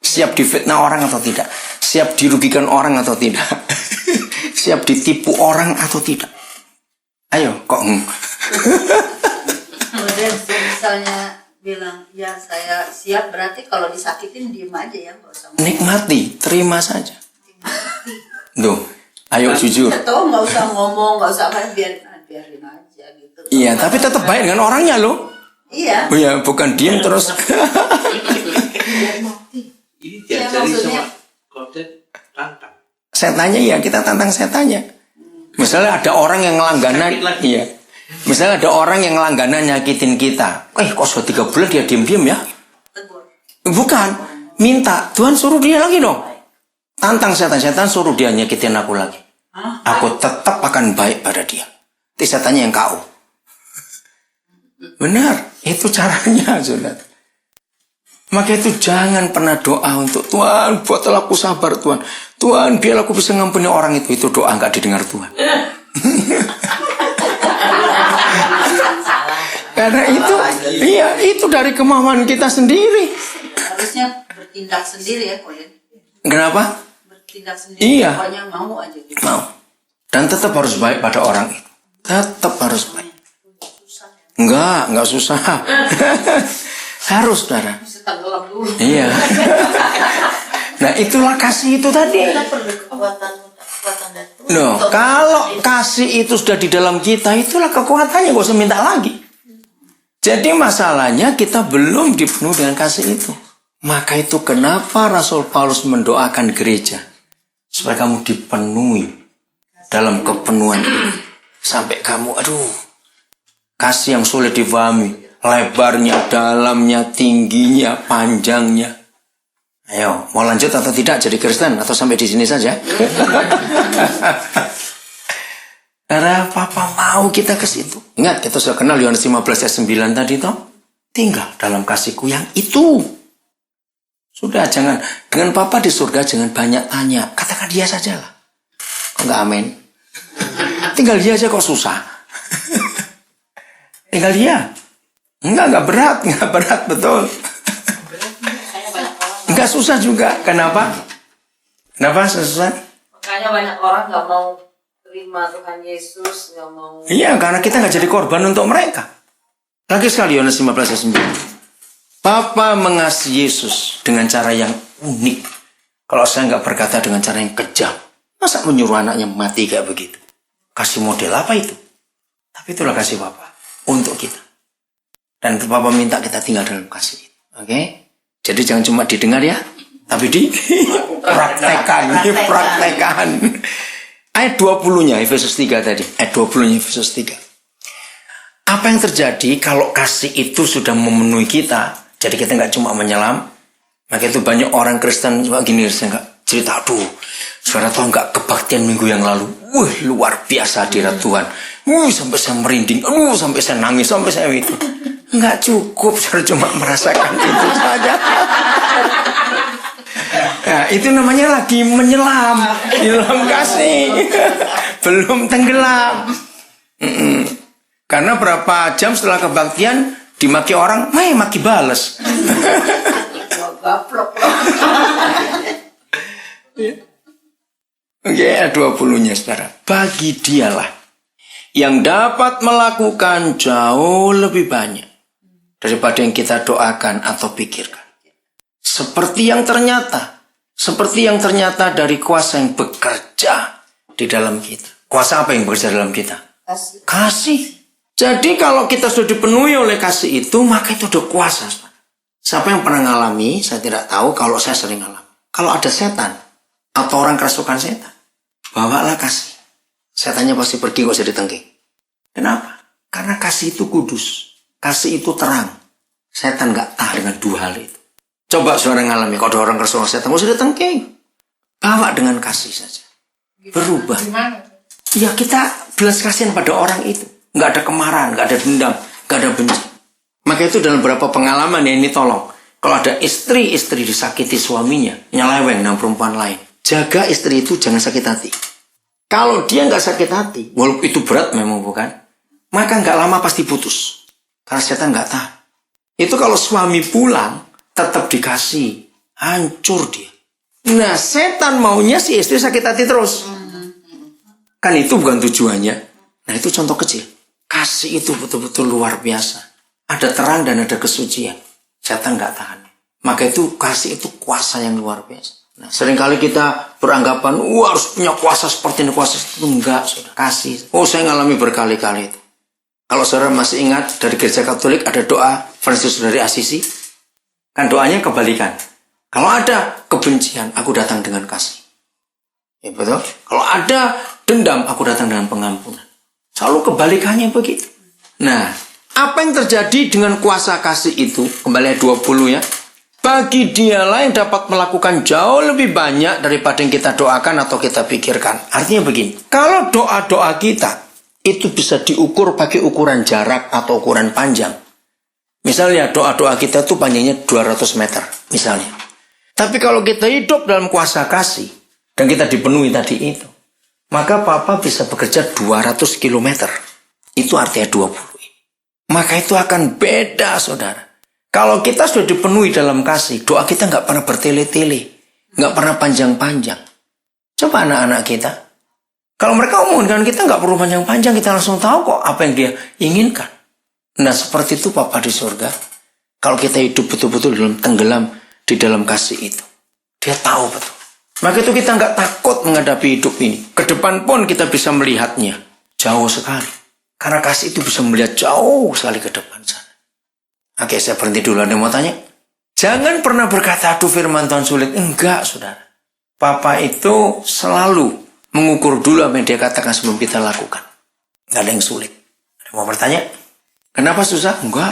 Siap difitnah orang atau tidak? Siap dirugikan orang atau tidak? Siap ditipu orang atau tidak? Ayo, kok Kemudian misalnya bilang, ya saya siap, berarti kalau disakitin diem aja ya, nggak usah ngomong. nikmati, terima saja. Duh, ayo jujur. Atau nggak usah ngomong, nggak usah apa, biarin aja gitu. Iya, tapi tetap baik dengan orangnya loh. Iya. Oh ya, bukan diem terus. Biar mati. Ini Iya, diajari maksudnya. sama konsep tantang. Setannya ya, kita tantang setannya. Misalnya ada orang yang langganan, Sakit lagi. iya. Misalnya ada orang yang langganan nyakitin kita. Kok sudah 3 bulan dia diem-diem ya? Tegur. Bukan, minta Tuhan suruh dia lagi dong. Tantang setan suruh dia nyakitin aku lagi. Aku tetap akan baik pada dia. Itu setannya yang KO. Benar, itu caranya, saudara. Maka itu jangan pernah doa untuk Tuhan, buatlah aku sabar Tuhan. Tuhan, biar aku bisa ngampuni orang itu. Itu doa nggak didengar Tuhan. Karena itu, iya, itu dari kemauan kita sendiri. Harusnya bertindak sendiri ya, Kolen. Kenapa? Bertindak sendiri. Iya. Pokoknya mau aja gitu. Mau. Dan tetap harus baik pada orang itu. Tetap harus baik. Enggak susah. Harus, saudara. bisa tenggelam dulu. Iya. Nah, itulah kasih itu tadi. Kita perlu kekuatan dari Tuhan. No, Untuk kalau itu. kasih itu sudah di dalam kita, itulah kekuatannya, gak usah minta lagi. Jadi masalahnya kita belum dipenuhi dengan kasih itu. Maka itu kenapa Rasul Paulus mendoakan gereja. Supaya kamu dipenuhi dalam kepenuhan itu. Sampai kamu, kasih yang sulit difahami. Lebarnya, dalamnya, tingginya, panjangnya. Ayo, mau lanjut atau tidak jadi Kristen? Atau sampai di sini saja? Karena Papa mau kita ke situ. Ingat, kita sudah kenal Yohanes 15 ayat 9 tadi toh. Tinggal dalam kasihku yang itu. Sudah, jangan. Dengan Papa di surga jangan banyak tanya. Katakan dia sajalah. Kok enggak amin? Tinggal dia aja kok susah. Tinggal dia. Enggak berat, betul. Enggak susah juga. Kenapa? Kenapa susah? Makanya banyak orang nggak mau terima Tuhan Yesus, nggak mau. Iya, karena kita nggak jadi korban untuk mereka. Lagi sekali Yohanes 15 ayat 9. Bapa mengasihi Yesus dengan cara yang unik. Kalau saya nggak berkata dengan cara yang kejam, masa menyuruh anaknya mati kayak begitu? Kasih model apa itu? Tapi itulah kasih Bapa untuk kita. Dan Bapa minta kita tinggal dalam kasih itu. Oke? Jadi jangan cuma didengar ya, tapi praktekan. Ayat 20-nya Efesus 3 tadi. Ayat 20-nya Efesus 3. Apa yang terjadi kalau kasih itu sudah memenuhi kita? Jadi kita nggak cuma menyelam. Maka itu banyak orang Kristen juga gini, saya nggak cerita, saudara tahu nggak kebaktian minggu yang lalu? Luar biasa hadirat Tuhan. Sampai saya merinding. Sampai saya nangis. Sampai saya itu. Nggak cukup, saudara cuma merasakan itu saja. Nah, itu namanya lagi menyelam di dalam kasih. Belum tenggelam. Karena berapa jam setelah kebaktian dimaki orang, maki bales. Gaplok. Oke, 20-nya saudara. Bagi dialah yang dapat melakukan jauh lebih banyak daripada yang kita doakan atau pikirkan. Seperti yang ternyata dari kuasa yang bekerja di dalam kita. Kuasa apa yang bekerja dalam kita? Kasih. Jadi kalau kita sudah dipenuhi oleh kasih itu, maka itu ada kuasa. Siapa yang pernah ngalami, saya tidak tahu, kalau saya sering ngalami. Kalau ada setan atau orang kerasukan setan, bawalah kasih. Setannya pasti pergi, gak usah ditengking. Kenapa? Karena kasih itu kudus. Kasih itu terang. Setan gak tahan dengan dua hal itu. Coba saudara ngalami, kalau ada orang kerasukan setan, gak usah ditengking. Bawa dengan kasih saja. Berubah. Ya kita belas kasihan pada orang itu. Gak ada kemarahan, gak ada dendam, gak ada benci. Maka itu dalam beberapa pengalaman ya, ini tolong. Kalau ada istri disakiti suaminya, nyeleweng dengan perempuan lain, jaga istri itu jangan sakit hati. Kalau dia nggak sakit hati, walaupun itu berat memang bukan, maka nggak lama pasti putus. Karena setan nggak tahan. Itu kalau suami pulang, tetap dikasih, hancur dia. Nah, setan maunya si istri sakit hati terus. Kan itu bukan tujuannya. Nah, itu contoh kecil. Kasih itu betul-betul luar biasa. Ada terang dan ada kesucian. Setan nggak tahan. Maka itu kasih itu kuasa yang luar biasa. Nah, seringkali kita beranggapan, harus punya kuasa seperti ini, kuasa itu enggak, sudah kasih. Saya ngalami berkali-kali itu. Kalau saudara masih ingat dari gereja Katolik ada doa Fransiskus dari Asisi, kan doanya kebalikan. Kalau ada kebencian, aku datang dengan kasih. Ya betul. Kalau ada dendam, aku datang dengan pengampunan. Selalu kebalikannya begitu. Nah, apa yang terjadi dengan kuasa kasih itu? Kembali ayat 20 ya. Bagi dialah yang dapat melakukan jauh lebih banyak daripada yang kita doakan atau kita pikirkan. Artinya begini. Kalau doa-doa kita itu bisa diukur pakai ukuran jarak atau ukuran panjang. Misalnya doa-doa kita itu panjangnya 200 meter. Misalnya. Tapi kalau kita hidup dalam kuasa kasih. Dan kita dipenuhi tadi itu. Maka Papa bisa bekerja 200 kilometer. Itu artinya 20. Maka itu akan beda saudara. Kalau kita sudah dipenuhi dalam kasih, doa kita nggak pernah bertele-tele, nggak pernah panjang-panjang. Coba anak-anak kita, kalau mereka omongin dengan kita nggak perlu panjang-panjang, kita langsung tahu kok apa yang dia inginkan. Nah seperti itu Papa di surga. Kalau kita hidup betul-betul dalam tenggelam di dalam kasih itu, Dia tahu betul. Maka itu kita nggak takut menghadapi hidup ini. Ke depan pun kita bisa melihatnya jauh sekali. Karena kasih itu bisa melihat jauh sekali ke depan sana. Oke, saya berhenti dulu. Ada yang mau tanya? Jangan pernah berkata, aduh firman Tuhan sulit. Enggak, saudara. Papa itu selalu mengukur dulu apa yang dia katakan sebelum kita lakukan. Nggak ada yang sulit. Ada yang mau bertanya? Kenapa susah? Enggak.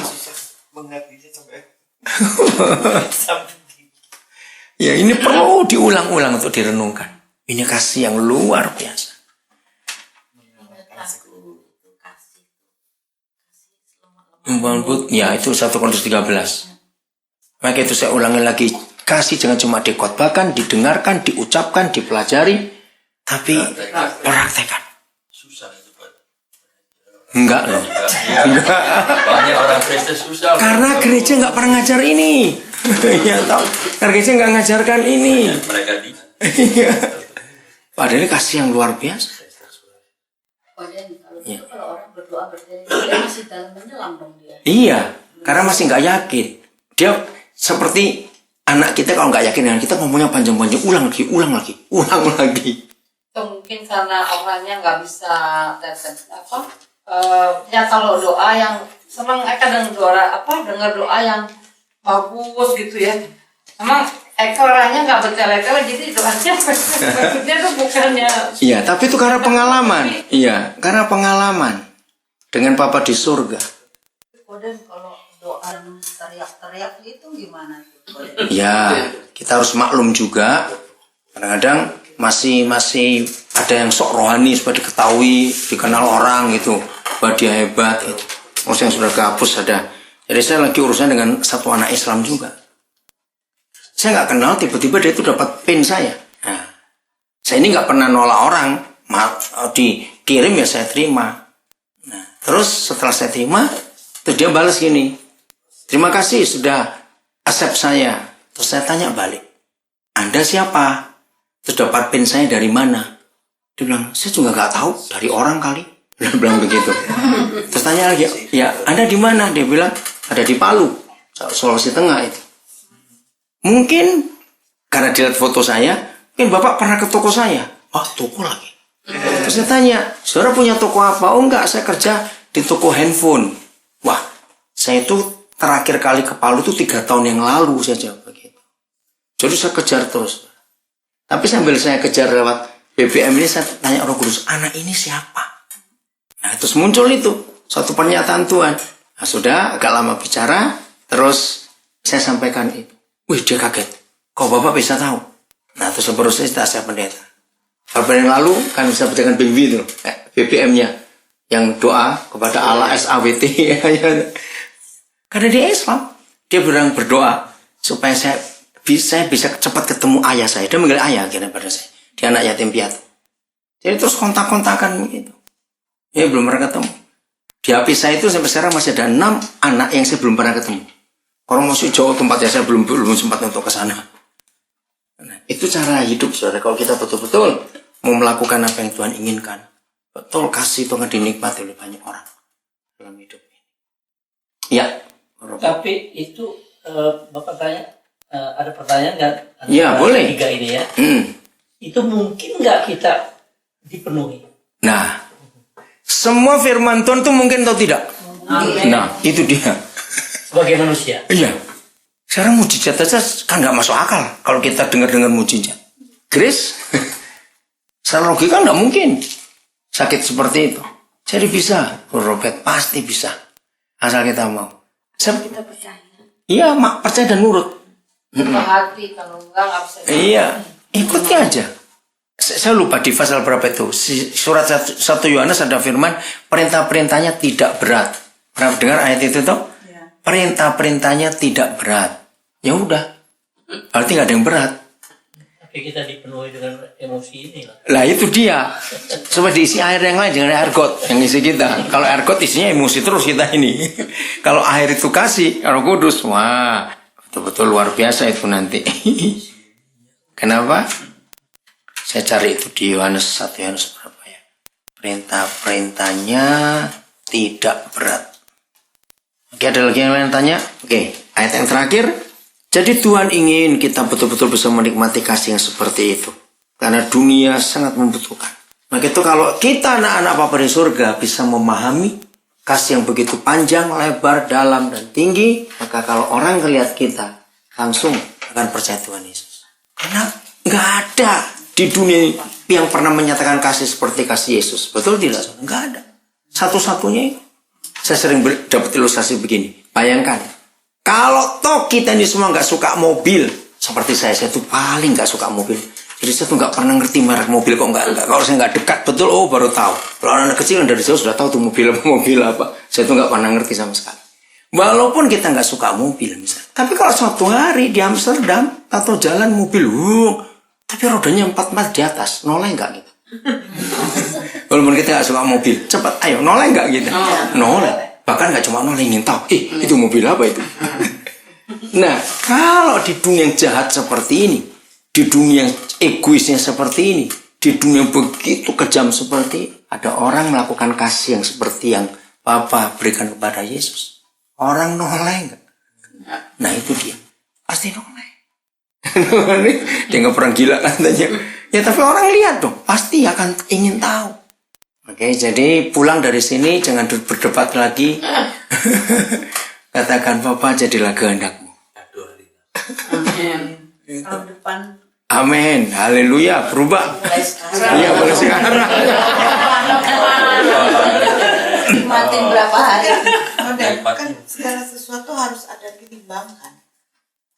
Ya, ini perlu diulang-ulang untuk direnungkan. Ini kasih yang luar biasa. Ya, itu 1 Korintus 13. Maka itu saya ulangi lagi. Kasih jangan cuma dikhotbahkan, didengarkan, diucapkan, dipelajari. Tapi praktekkan. Susah itu, Pak. Enggak loh. Enggak. Banyak orang Kristen susah. Karena gereja nggak pernah ngajar ini. Ya tahu. Karena gereja nggak ngajarkan ini. Mereka di. Iya. Padahal ini kasih yang luar biasa. Kalau orang berdoa bertanya, dia masih dalam menyelam dong dia. Iya. Karena masih nggak yakin. Dia seperti anak kita kalau nggak yakin dengan kita ngomongnya panjang-panjang, ulang lagi. Itu mungkin karena orangnya nggak bisa ya kalau doa yang senang kadang dengar doa yang bagus gitu ya. Emang orangnya nggak bertele-tele, jadi doanya maksudnya tuh bukannya. Iya, tapi itu karena pengalaman. Iya, karena pengalaman dengan Papa di surga. Koden kalau doa teriak-teriak gitu gimana? Ya, kita harus maklum juga. Kadang-kadang masih ada yang sok rohani supaya diketahui, dikenal orang gitu, bahwa dia hebat. Gitu. Yang sudah kehapus ada. Jadi saya lagi urusan dengan satu anak Islam juga. Saya nggak kenal, tiba-tiba dia itu dapat pin saya. Nah, saya ini nggak pernah nolak orang, dikirim ya saya terima. Nah, terus setelah saya terima, terus dia balas gini, terima kasih sudah accept saya. Terus saya tanya balik, Anda siapa? Terus dapat pin saya dari mana? Dia bilang, saya juga nggak tahu, dari orang kali. Dia bilang begitu. Terus tanya lagi, ya Anda di mana? Dia bilang, ada di Palu, Sulawesi Tengah itu. Mungkin karena dilihat foto saya, mungkin Bapak pernah ke toko saya. Oh, toko lagi. Terus saya tanya, saudara punya toko apa? Oh enggak, saya kerja di toko handphone. Wah, saya itu terakhir kali ke Palu itu 3 tahun yang lalu saya jawab begitu. Jadi saya kejar terus. Tapi sambil saya kejar lewat BBM ini, saya tanya Roh Kudus, anak ini siapa? Nah, terus muncul itu suatu pernyataan Tuhan. Nah, sudah agak lama bicara, terus saya sampaikan itu. Wih, dia kaget. Kok Bapak bisa tahu? Nah, terus berusnya saya pendeta. Beberapa yang lalu kan bisa dengan BB itu, BBM-nya yang doa kepada Allah SWT. Karena dia Islam, dia berdoa supaya saya bisa cepat ketemu ayah saya. Dia manggil ayah akhirnya pada saya. Dia anak yatim piatu. Jadi terus kontak-kontakan begitu. Ya belum pernah ketemu. Di HP saya itu sampai sekarang masih ada 6 anak yang saya belum pernah ketemu. Orang masih jauh tempatnya, saya belum sempat untuk ke sana. Nah, itu cara hidup, saudara. Kalau kita betul-betul mau melakukan apa yang Tuhan inginkan, betul kasih itu akan dinikmati oleh banyak orang dalam hidup ini. Ya. Tapi itu Bapak tanya, ada pertanyaan nggak? Ya, boleh. 3 ini ya. Itu mungkin nggak kita dipenuhi? Nah, semua firman Tuhan itu mungkin atau tidak? Amin. Nah, itu dia. Sebagai manusia. Iya. Sekarang mujizat saja kan nggak masuk akal kalau kita dengar mujizat. Grace, secara logika nggak mungkin sakit seperti itu. Jadi bisa, Robert pasti bisa, asal kita mau. Kita percaya. Iya, percaya dan nurut. Buka hati, kalau nggak bisa. Iya, ikuti aja. Saya lupa di pasal berapa itu. Surat 1 Yohanes ada firman, perintah-perintahnya tidak berat. Pernah dengar ayat itu tuh? Perintah-perintahnya tidak berat. Ya udah. Berarti nggak ada yang berat. Tapi kita dipenuhi dengan emosi ini lah. Lah itu dia. Coba diisi air yang lain, jangan air got yang isi kita. Kalau air got isinya emosi terus kita ini. Kalau air itu kasih Roh Kudus, wah, betul-betul luar biasa itu nanti. Kenapa? Saya cari itu di Yohanes 1 Yohanes berapa ya? Perintah-perintahnya tidak berat. Oke, ada lagi yang lain tanya? Oke, ayat yang terakhir Jadi Tuhan ingin kita betul-betul bisa menikmati kasih yang seperti itu. Karena dunia sangat membutuhkan. Maka itu kalau kita anak-anak Bapa di surga bisa memahami kasih yang begitu panjang, lebar, dalam, dan tinggi. Maka kalau orang ngelihat kita, langsung akan percaya Tuhan Yesus. Karena nggak ada di dunia yang pernah menyatakan kasih seperti kasih Yesus. Betul tidak? Nggak ada. Satu-satunya itu. Saya sering dapat ilustrasi begini. Bayangkan. Kalau toh kita ini semua nggak suka mobil, seperti saya tuh paling nggak suka mobil. Jadi saya tuh nggak pernah ngerti merek mobil kok nggak. Kalau saya nggak dekat betul, baru tahu. Kalau anak kecil dari jauh sudah tahu tuh mobil apa. Saya tuh nggak pernah ngerti sama sekali. Walaupun kita nggak suka mobil misalnya. Tapi kalau suatu hari di Amsterdam atau jalan mobil, tapi rodanya 4 di atas, noleh nggak gitu. Walaupun kita nggak suka mobil, cepat, ayo noleh nggak gitu. Noleh. Bahkan nggak cuma noleh, ingin tahu, itu mobil apa itu. Nah, kalau di dunia yang jahat seperti ini, di dunia yang egoisnya seperti ini, di dunia yang begitu kejam seperti ini, ada orang melakukan kasih yang seperti yang Bapa berikan kepada Yesus. Orang noleh nggak? Nah itu dia, pasti noleh. Dia nggak pernah gila katanya. Ya tapi orang lihat dong, pasti akan ingin tahu. Oke, jadi pulang dari sini jangan berdebat lagi. Katakan Bapa, jadilah kehendakmu. Amin. Tahun depan. Amin, haleluya, berubah. Mulai sekarang. Iya, mulai sekarang. Nikmatin berapa hari. Kan segala sesuatu harus ada ditimbangkan.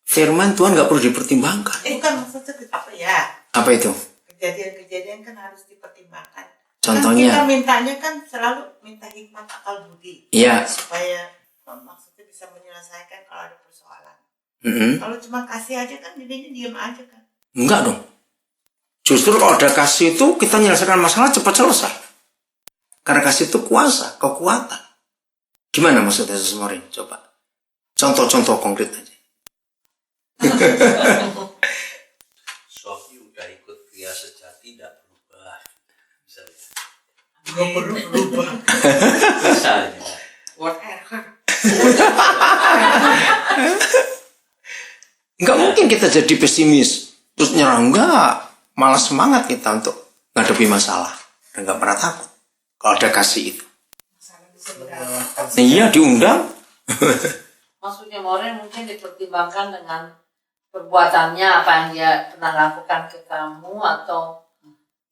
Firman Tuhan nggak perlu dipertimbangkan. Bukan maksudnya apa ya? Apa itu? Kejadian-kejadian kan harus dipertimbangkan. Contohnya? Kan kita mintanya kan selalu minta hikmat akal budi. Iya. Supaya maksudnya bisa menyelesaikan kalau ada persoalan. Kalau cuma kasih aja kan jadinya diam aja kan. Enggak dong. Justru kalau ada kasih itu kita menyelesaikan masalah cepat selesai. Karena kasih itu kuasa, kekuatan. Gimana maksudnya Semorin? Coba. Contoh-contoh konkret aja. Sofi udah ikut pria sejati tidak berubah. Bisa. Gak perlu berubah. Misalnya. Enggak mungkin kita jadi pesimis. Terus nyerah. Enggak. Malah semangat kita untuk ngadepi masalah. Dan enggak pernah takut. Kalau ada kasih itu. Iya diundang. Maksudnya Moren mungkin dipertimbangkan dengan perbuatannya, apa yang dia pernah lakukan ke kamu, atau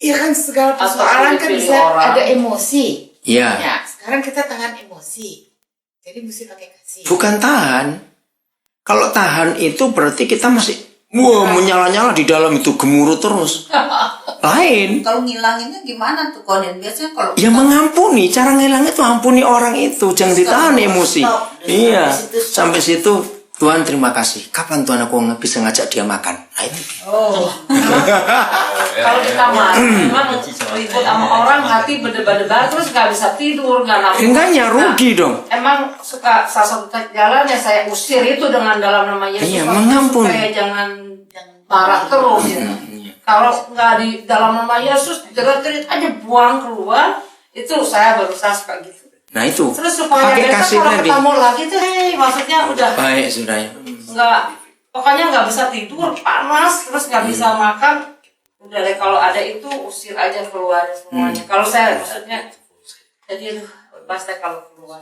Iya kan segala persoalan kan bisa orang. ada emosi. Iya. Ya, sekarang kita tahan emosi. Jadi mesti pakai kasih. Bukan tahan. Kalau tahan itu berarti kita masih menyala-nyala di dalam itu, gemuruh terus. Lain. Kalau ngilanginnya gimana tuh Koden? Biasanya kalau Ya mengampuni, cara ngilang itu ampuni orang itu, jangan ditahan emosi. Iya, sampai situ Tuhan terima kasih. Kapan Tuhan aku bisa ngajak dia makan? Nah itu. kalau kita marah, memang ribut sama orang, hati berdebar-debar, terus nggak bisa tidur, nggak nafsu. Enggaknya rugi dong. Emang suka salah satu jalan ya saya usir itu dengan dalam nama Yesus. Iya, mengampuni. Supaya jangan marah terus. Ya. Kalau nggak di dalam nama Yesus, jerit-jerit aja buang keluar, itu saya berusaha suka gitu. Nah itu. Terus supaya pakai besok kasih kalau tadi. ketemu lagi tuh, maksudnya udah Baik sudah ya. nggak, pokoknya nggak bisa tidur, panas, terus nggak bisa makan. Udah deh, kalau ada itu usir aja keluar semuanya. Kalau saya maksudnya, jadi aduh, bebas deh kalau keluar.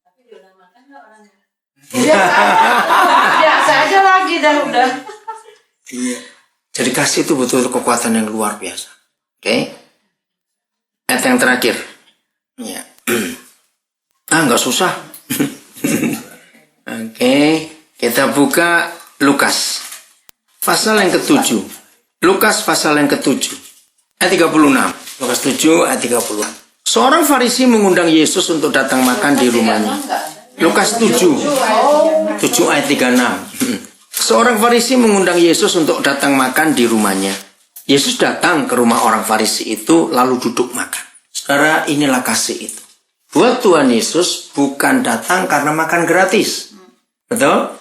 Tapi udah makan nggak orangnya? Biasa aja lagi dah udah. Iya. Jadi kasih itu betul kekuatan yang luar biasa. Oke. Ayat yang terakhir. Ya. Nggak susah. Oke. Kita buka Lukas. Pasal yang ke-7. Lukas pasal yang ke-7. Ayat 36. Lukas 7 ayat 36. Seorang Farisi mengundang Yesus untuk datang makan di rumahnya. Lukas 7. 7 ayat 36. Seorang Farisi mengundang Yesus untuk datang makan di rumahnya. Yesus datang ke rumah orang Farisi itu lalu duduk makan. Saudara, inilah kasih itu. Buat Tuhan Yesus bukan datang karena makan gratis. Betul?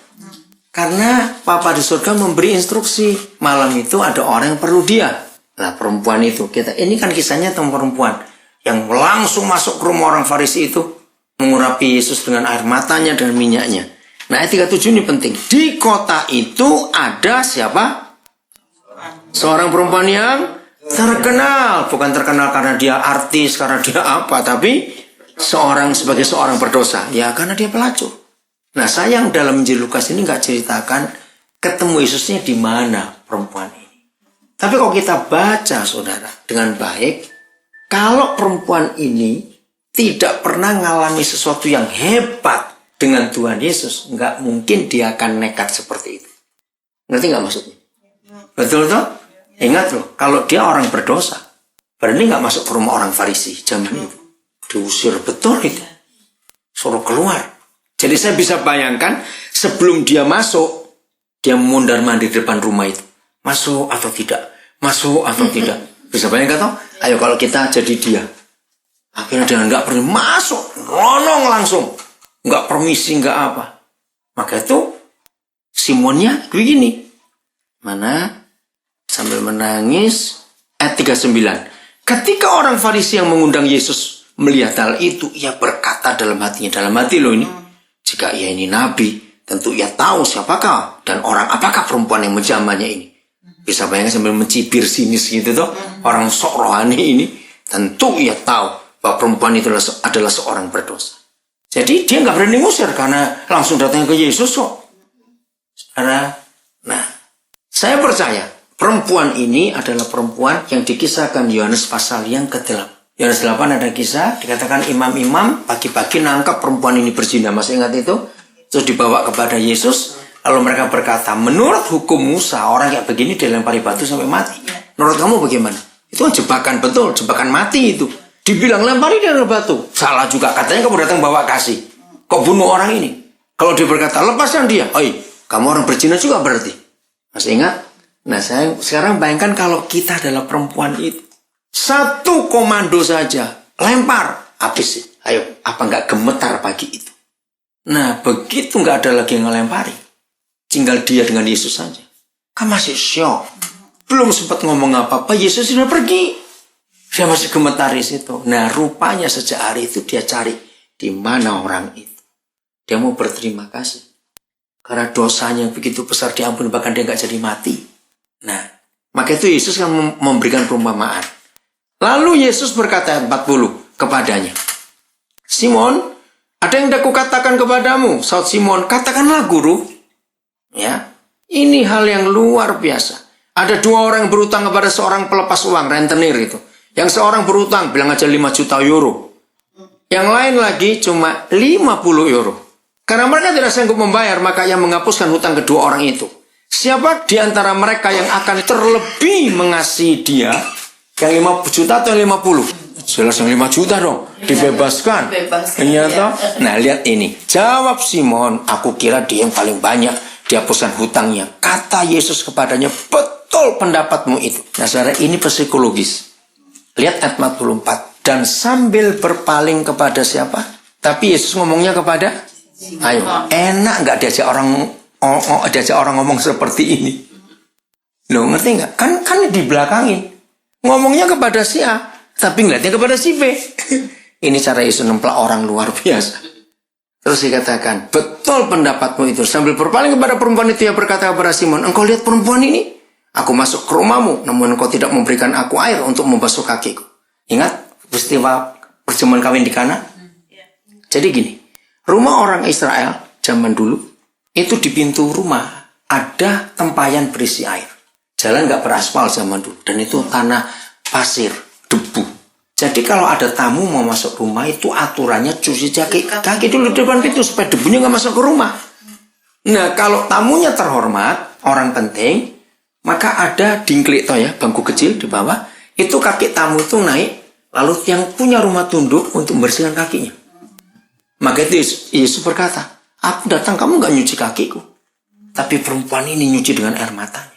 Karena Papa di surga memberi instruksi. Malam itu ada orang yang perlu dia. Nah perempuan itu. Ini kan kisahnya tentang perempuan. Yang langsung masuk ke rumah orang Farisi itu. Mengurapi Yesus dengan air matanya dan minyaknya. Nah, ayat 37 ini penting. Di kota itu ada siapa? Seorang perempuan yang terkenal. Bukan terkenal karena dia artis, karena dia apa. Tapi sebagai seorang berdosa. Ya, karena dia pelacur. Nah, sayang dalam Injil Lukas ini nggak ceritakan ketemu Yesusnya di mana perempuan ini. Tapi kalau kita baca, saudara, dengan baik, kalau perempuan ini tidak pernah mengalami sesuatu yang hebat dengan Tuhan Yesus, nggak mungkin dia akan nekat seperti itu. Ngerti nggak maksudnya? Betul toh? Ingat loh, kalau dia orang berdosa, berarti nggak masuk ke rumah orang Farisi zaman itu. Diusir, betul itu. Suruh keluar. Jadi saya bisa bayangkan sebelum dia masuk, dia mundar-mandir di depan rumah itu. Masuk atau tidak? Masuk atau tidak? Bisa bayangkan toh? Ayo kalau kita jadi dia. Akhirnya dia nggak perlu masuk. Ngelonong langsung. Nggak permisi, nggak apa. Maka itu Simonnya begini. Mana? Sambil menangis. Ayat 39. Ketika orang Farisi yang mengundang Yesus melihat hal itu, ia berkata dalam hatinya. Dalam hati loh ini. Jika ia ini nabi, tentu ia tahu siapakah dan orang apakah perempuan yang menjamahnya ini. Bisa bayangkan sambil mencibir sinis gitu tuh. Orang sok rohani ini. Tentu ia tahu bahwa perempuan itu adalah seorang berdosa. Jadi dia nggak berani ngusir karena langsung datang ke Yesus kok. Nah, saya percaya perempuan ini adalah perempuan yang dikisahkan Yohanes pasal yang ke-8. Yohanes 8 ada kisah, dikatakan imam-imam pagi-pagi nangkap perempuan ini berzina. Masih ingat itu? Terus dibawa kepada Yesus. Lalu mereka berkata, menurut hukum Musa, orang kayak begini dilempari batu sampai mati. Menurut kamu bagaimana? Itu kan jebakan, betul, jebakan mati itu. Dibilang lempari dia dengan batu. Salah juga, katanya kamu datang bawa kasih. Kok bunuh orang ini? Kalau dia berkata, lepaskan dia. Oi, kamu orang berzina juga berarti. Masih ingat? Nah, saya sekarang bayangkan kalau kita adalah perempuan itu. Satu komando saja, lempar, habis sih. Ayo, apa nggak gemetar pagi itu? Nah, begitu nggak ada lagi yang ngelempari. Tinggal dia dengan Yesus saja. Kan masih syok. Belum sempat ngomong apa-apa, Yesus sudah pergi. Dia masih gemetar di situ. Nah, rupanya sejak hari itu dia cari di mana orang itu. Dia mau berterima kasih. Karena dosanya yang begitu besar diampuni, bahkan dia nggak jadi mati. Nah, maka itu Yesus kan memberikan perumpamaan. Lalu Yesus berkata 40 kepadanya. Simon, ada yang aku katakan kepadamu. Saud Simon, katakanlah guru. Ya, ini hal yang luar biasa. Ada 2 orang yang berutang kepada seorang pelepas uang, rentenir itu. Yang seorang berutang, bilang aja 5 juta euro. Yang lain lagi cuma 50 euro. Karena mereka tidak sanggup membayar, maka ia menghapuskan hutang kedua orang itu. Siapa di antara mereka yang akan terlebih mengasihi dia? Yang 5 juta atau 50? Jelas yang 5 juta dong. Dibebaskan. Iya toh? Nah, lihat ini. Jawab Simon, aku kira dia yang paling banyak dihapuskan hutangnya. Kata Yesus kepadanya, betul pendapatmu itu. Nah, saudara, ini psikologis. Lihat ayat 44. Dan sambil berpaling kepada siapa? Tapi Yesus ngomongnya kepada? Ayo, enak nggak diajak orang ngomong seperti ini? Loh, ngerti nggak? Kan dibelakangin. Ngomongnya kepada si A, tapi ngeliatnya kepada si B. Ini cara Yesus nemplak orang luar biasa. Terus dikatakan, betul pendapatmu itu. Sambil berpaling kepada perempuan itu, ia berkata kepada Simon, engkau lihat perempuan ini? Aku masuk ke rumahmu, namun engkau tidak memberikan aku air untuk membasuh kakiku. Ingat peristiwa perjamuan kawin di Kana? Jadi gini, rumah orang Israel zaman dulu, itu di pintu rumah ada tempayan berisi air. Jalan nggak beraspal zaman dulu. Dan itu tanah pasir, debu. Jadi kalau ada tamu mau masuk rumah, itu aturannya cuci kaki dulu di depan pintu supaya debunya nggak masuk ke rumah. Nah, kalau tamunya terhormat, orang penting, maka ada dingklik toh ya, bangku kecil di bawah. Itu kaki tamu itu naik, lalu yang punya rumah tunduk untuk membersihkan kakinya. Maka itu Yesus berkata, aku datang kamu nggak nyuci kakiku, tapi perempuan ini nyuci dengan air matanya.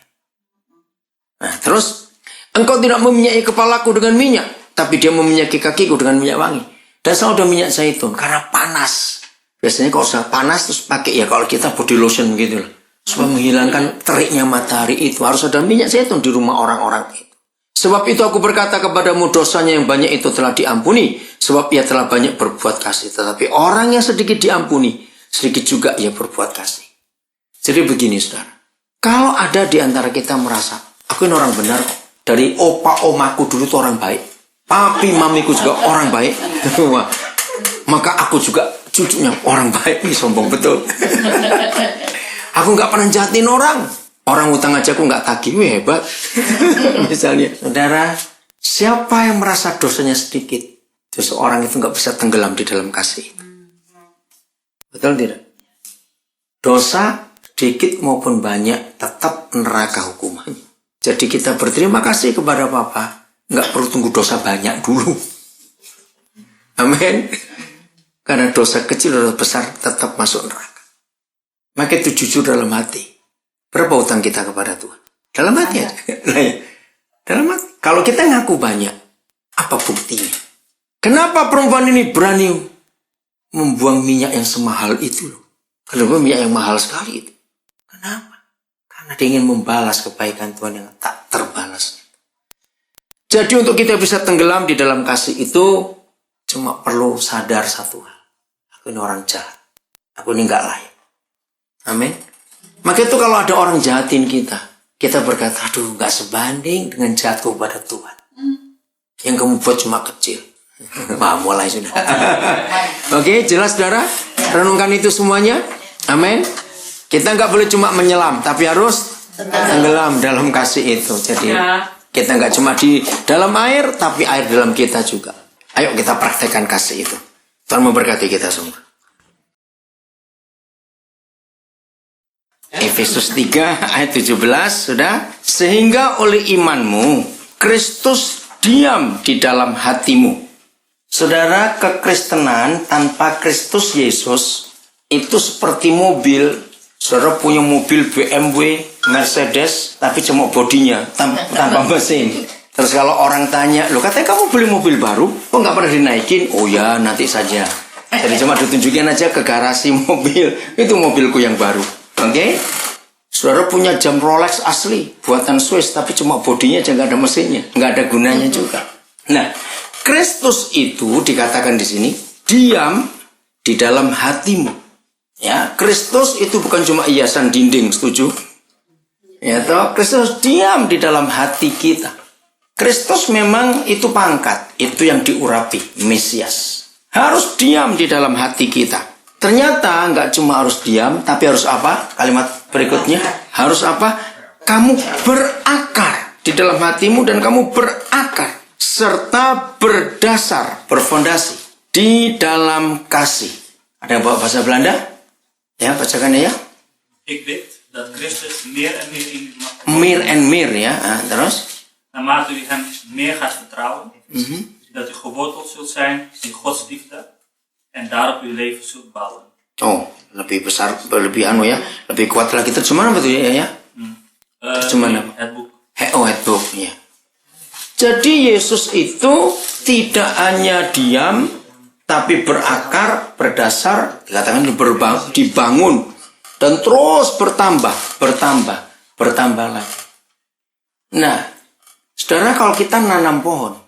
Nah, terus engkau tidak meminyaki kepalaku dengan minyak, tapi dia meminyaki kakiku dengan minyak wangi. Dan selalu ada minyak zaitun karena panas. Biasanya kalau sudah panas terus pakai ya kalau kita body lotion gitu lah. Supaya menghilangkan teriknya matahari itu harus ada minyak zaitun di rumah orang-orang itu. Sebab itu aku berkata kepadamu, dosanya yang banyak itu telah diampuni, sebab ia telah banyak berbuat kasih. Tetapi orang yang sedikit diampuni, sedikit juga ia berbuat kasih. Jadi begini saudara, kalau ada di antara kita merasa, aku ini orang benar kok. Dari opa omaku dulu tuh orang baik. Papi mamiku juga orang baik. Maka aku juga cucunya orang baik. Ini sombong betul. Aku nggak pernah jahatin orang. Orang utang aja aku nggak tagih. Wih, hebat. Misalnya, saudara, siapa yang merasa dosanya sedikit, seseorang itu nggak bisa tenggelam di dalam kasih. Betul tidak? Dosa sedikit maupun banyak tetap neraka hukumannya. Jadi kita berterima kasih kepada Bapa. Nggak perlu tunggu dosa banyak dulu. Amin. Karena dosa kecil atau besar tetap masuk neraka. Maka itu jujur dalam hati. Berapa utang kita kepada Tuhan? Dalam hati aja. Dalam hati. Kalau kita ngaku banyak, apa buktinya? Kenapa perempuan ini berani membuang minyak yang semahal itu loh? Kenapa minyak yang mahal sekali itu? Kenapa? Karena dia ingin membalas kebaikan Tuhan yang tak terbalas. Jadi untuk kita bisa tenggelam di dalam kasih itu, cuma perlu sadar satu hal. Aku ini orang jahat. Aku ini nggak layak. Amin. Maka itu kalau ada orang jahatin kita berkata, aduh nggak sebanding dengan jahatku kepada Tuhan. Yang kamu buat cuma kecil. Wah, mulai sudah. Oke, jelas saudara? Renungkan itu semuanya. Amin. Kita nggak boleh cuma menyelam, tapi harus tenggelam dalam kasih itu. Jadi kita nggak cuma di dalam air, tapi air dalam kita juga. Ayo kita praktekkan kasih itu. Tuhan memberkati kita semua. Efesus 3 ayat 17 sudah. Sehingga oleh imanmu Kristus diam di dalam hatimu. Saudara, kekristenan tanpa Kristus Yesus itu seperti mobil. Saudara punya mobil BMW, Mercedes, tapi cuma bodinya tanpa mesin. Terus kalau orang tanya, loh katanya kamu beli mobil baru, kok nggak pernah dinaikin? Oh ya, nanti saja. Jadi cuma ditunjukin aja ke garasi mobil. Itu mobilku yang baru. Oke? Saudara punya jam Rolex asli, buatan Swiss, tapi cuma bodinya aja nggak ada mesinnya, nggak ada gunanya juga. Nah, Kristus itu dikatakan di sini diam di dalam hatimu. Ya, Kristus itu bukan cuma hiasan dinding, setuju? Ya toh, Kristus diam di dalam hati kita. Kristus memang itu pangkat, itu yang diurapi, Mesias. Harus diam di dalam hati kita. Ternyata nggak cuma harus diam, tapi harus apa? Kalimat berikutnya harus apa? Kamu berakar di dalam hatimu dan kamu berakar serta berdasar, berfondasi di dalam kasih. Ada yang bawa bahasa Belanda? Ya, bacakan ya. Ik weet dat Christus meer en meer in u mag Meer en meer ya. Terus? naarmate u hem meer gaat vertrouwen, dat u geworteld zult zijn in Gods liefde en daarop uw leven zult bouwen. Oh, lebih besar, lebih ya, lebih kuat lagi. Terjemahan apa tuh ya? Terjemahan apa? Het boek. Het book ya. Jadi Yesus itu tidak hanya diam, tapi berakar, berdasar, dikatakan dibangun, dan terus bertambah lagi. Nah, saudara, kalau kita nanam pohon,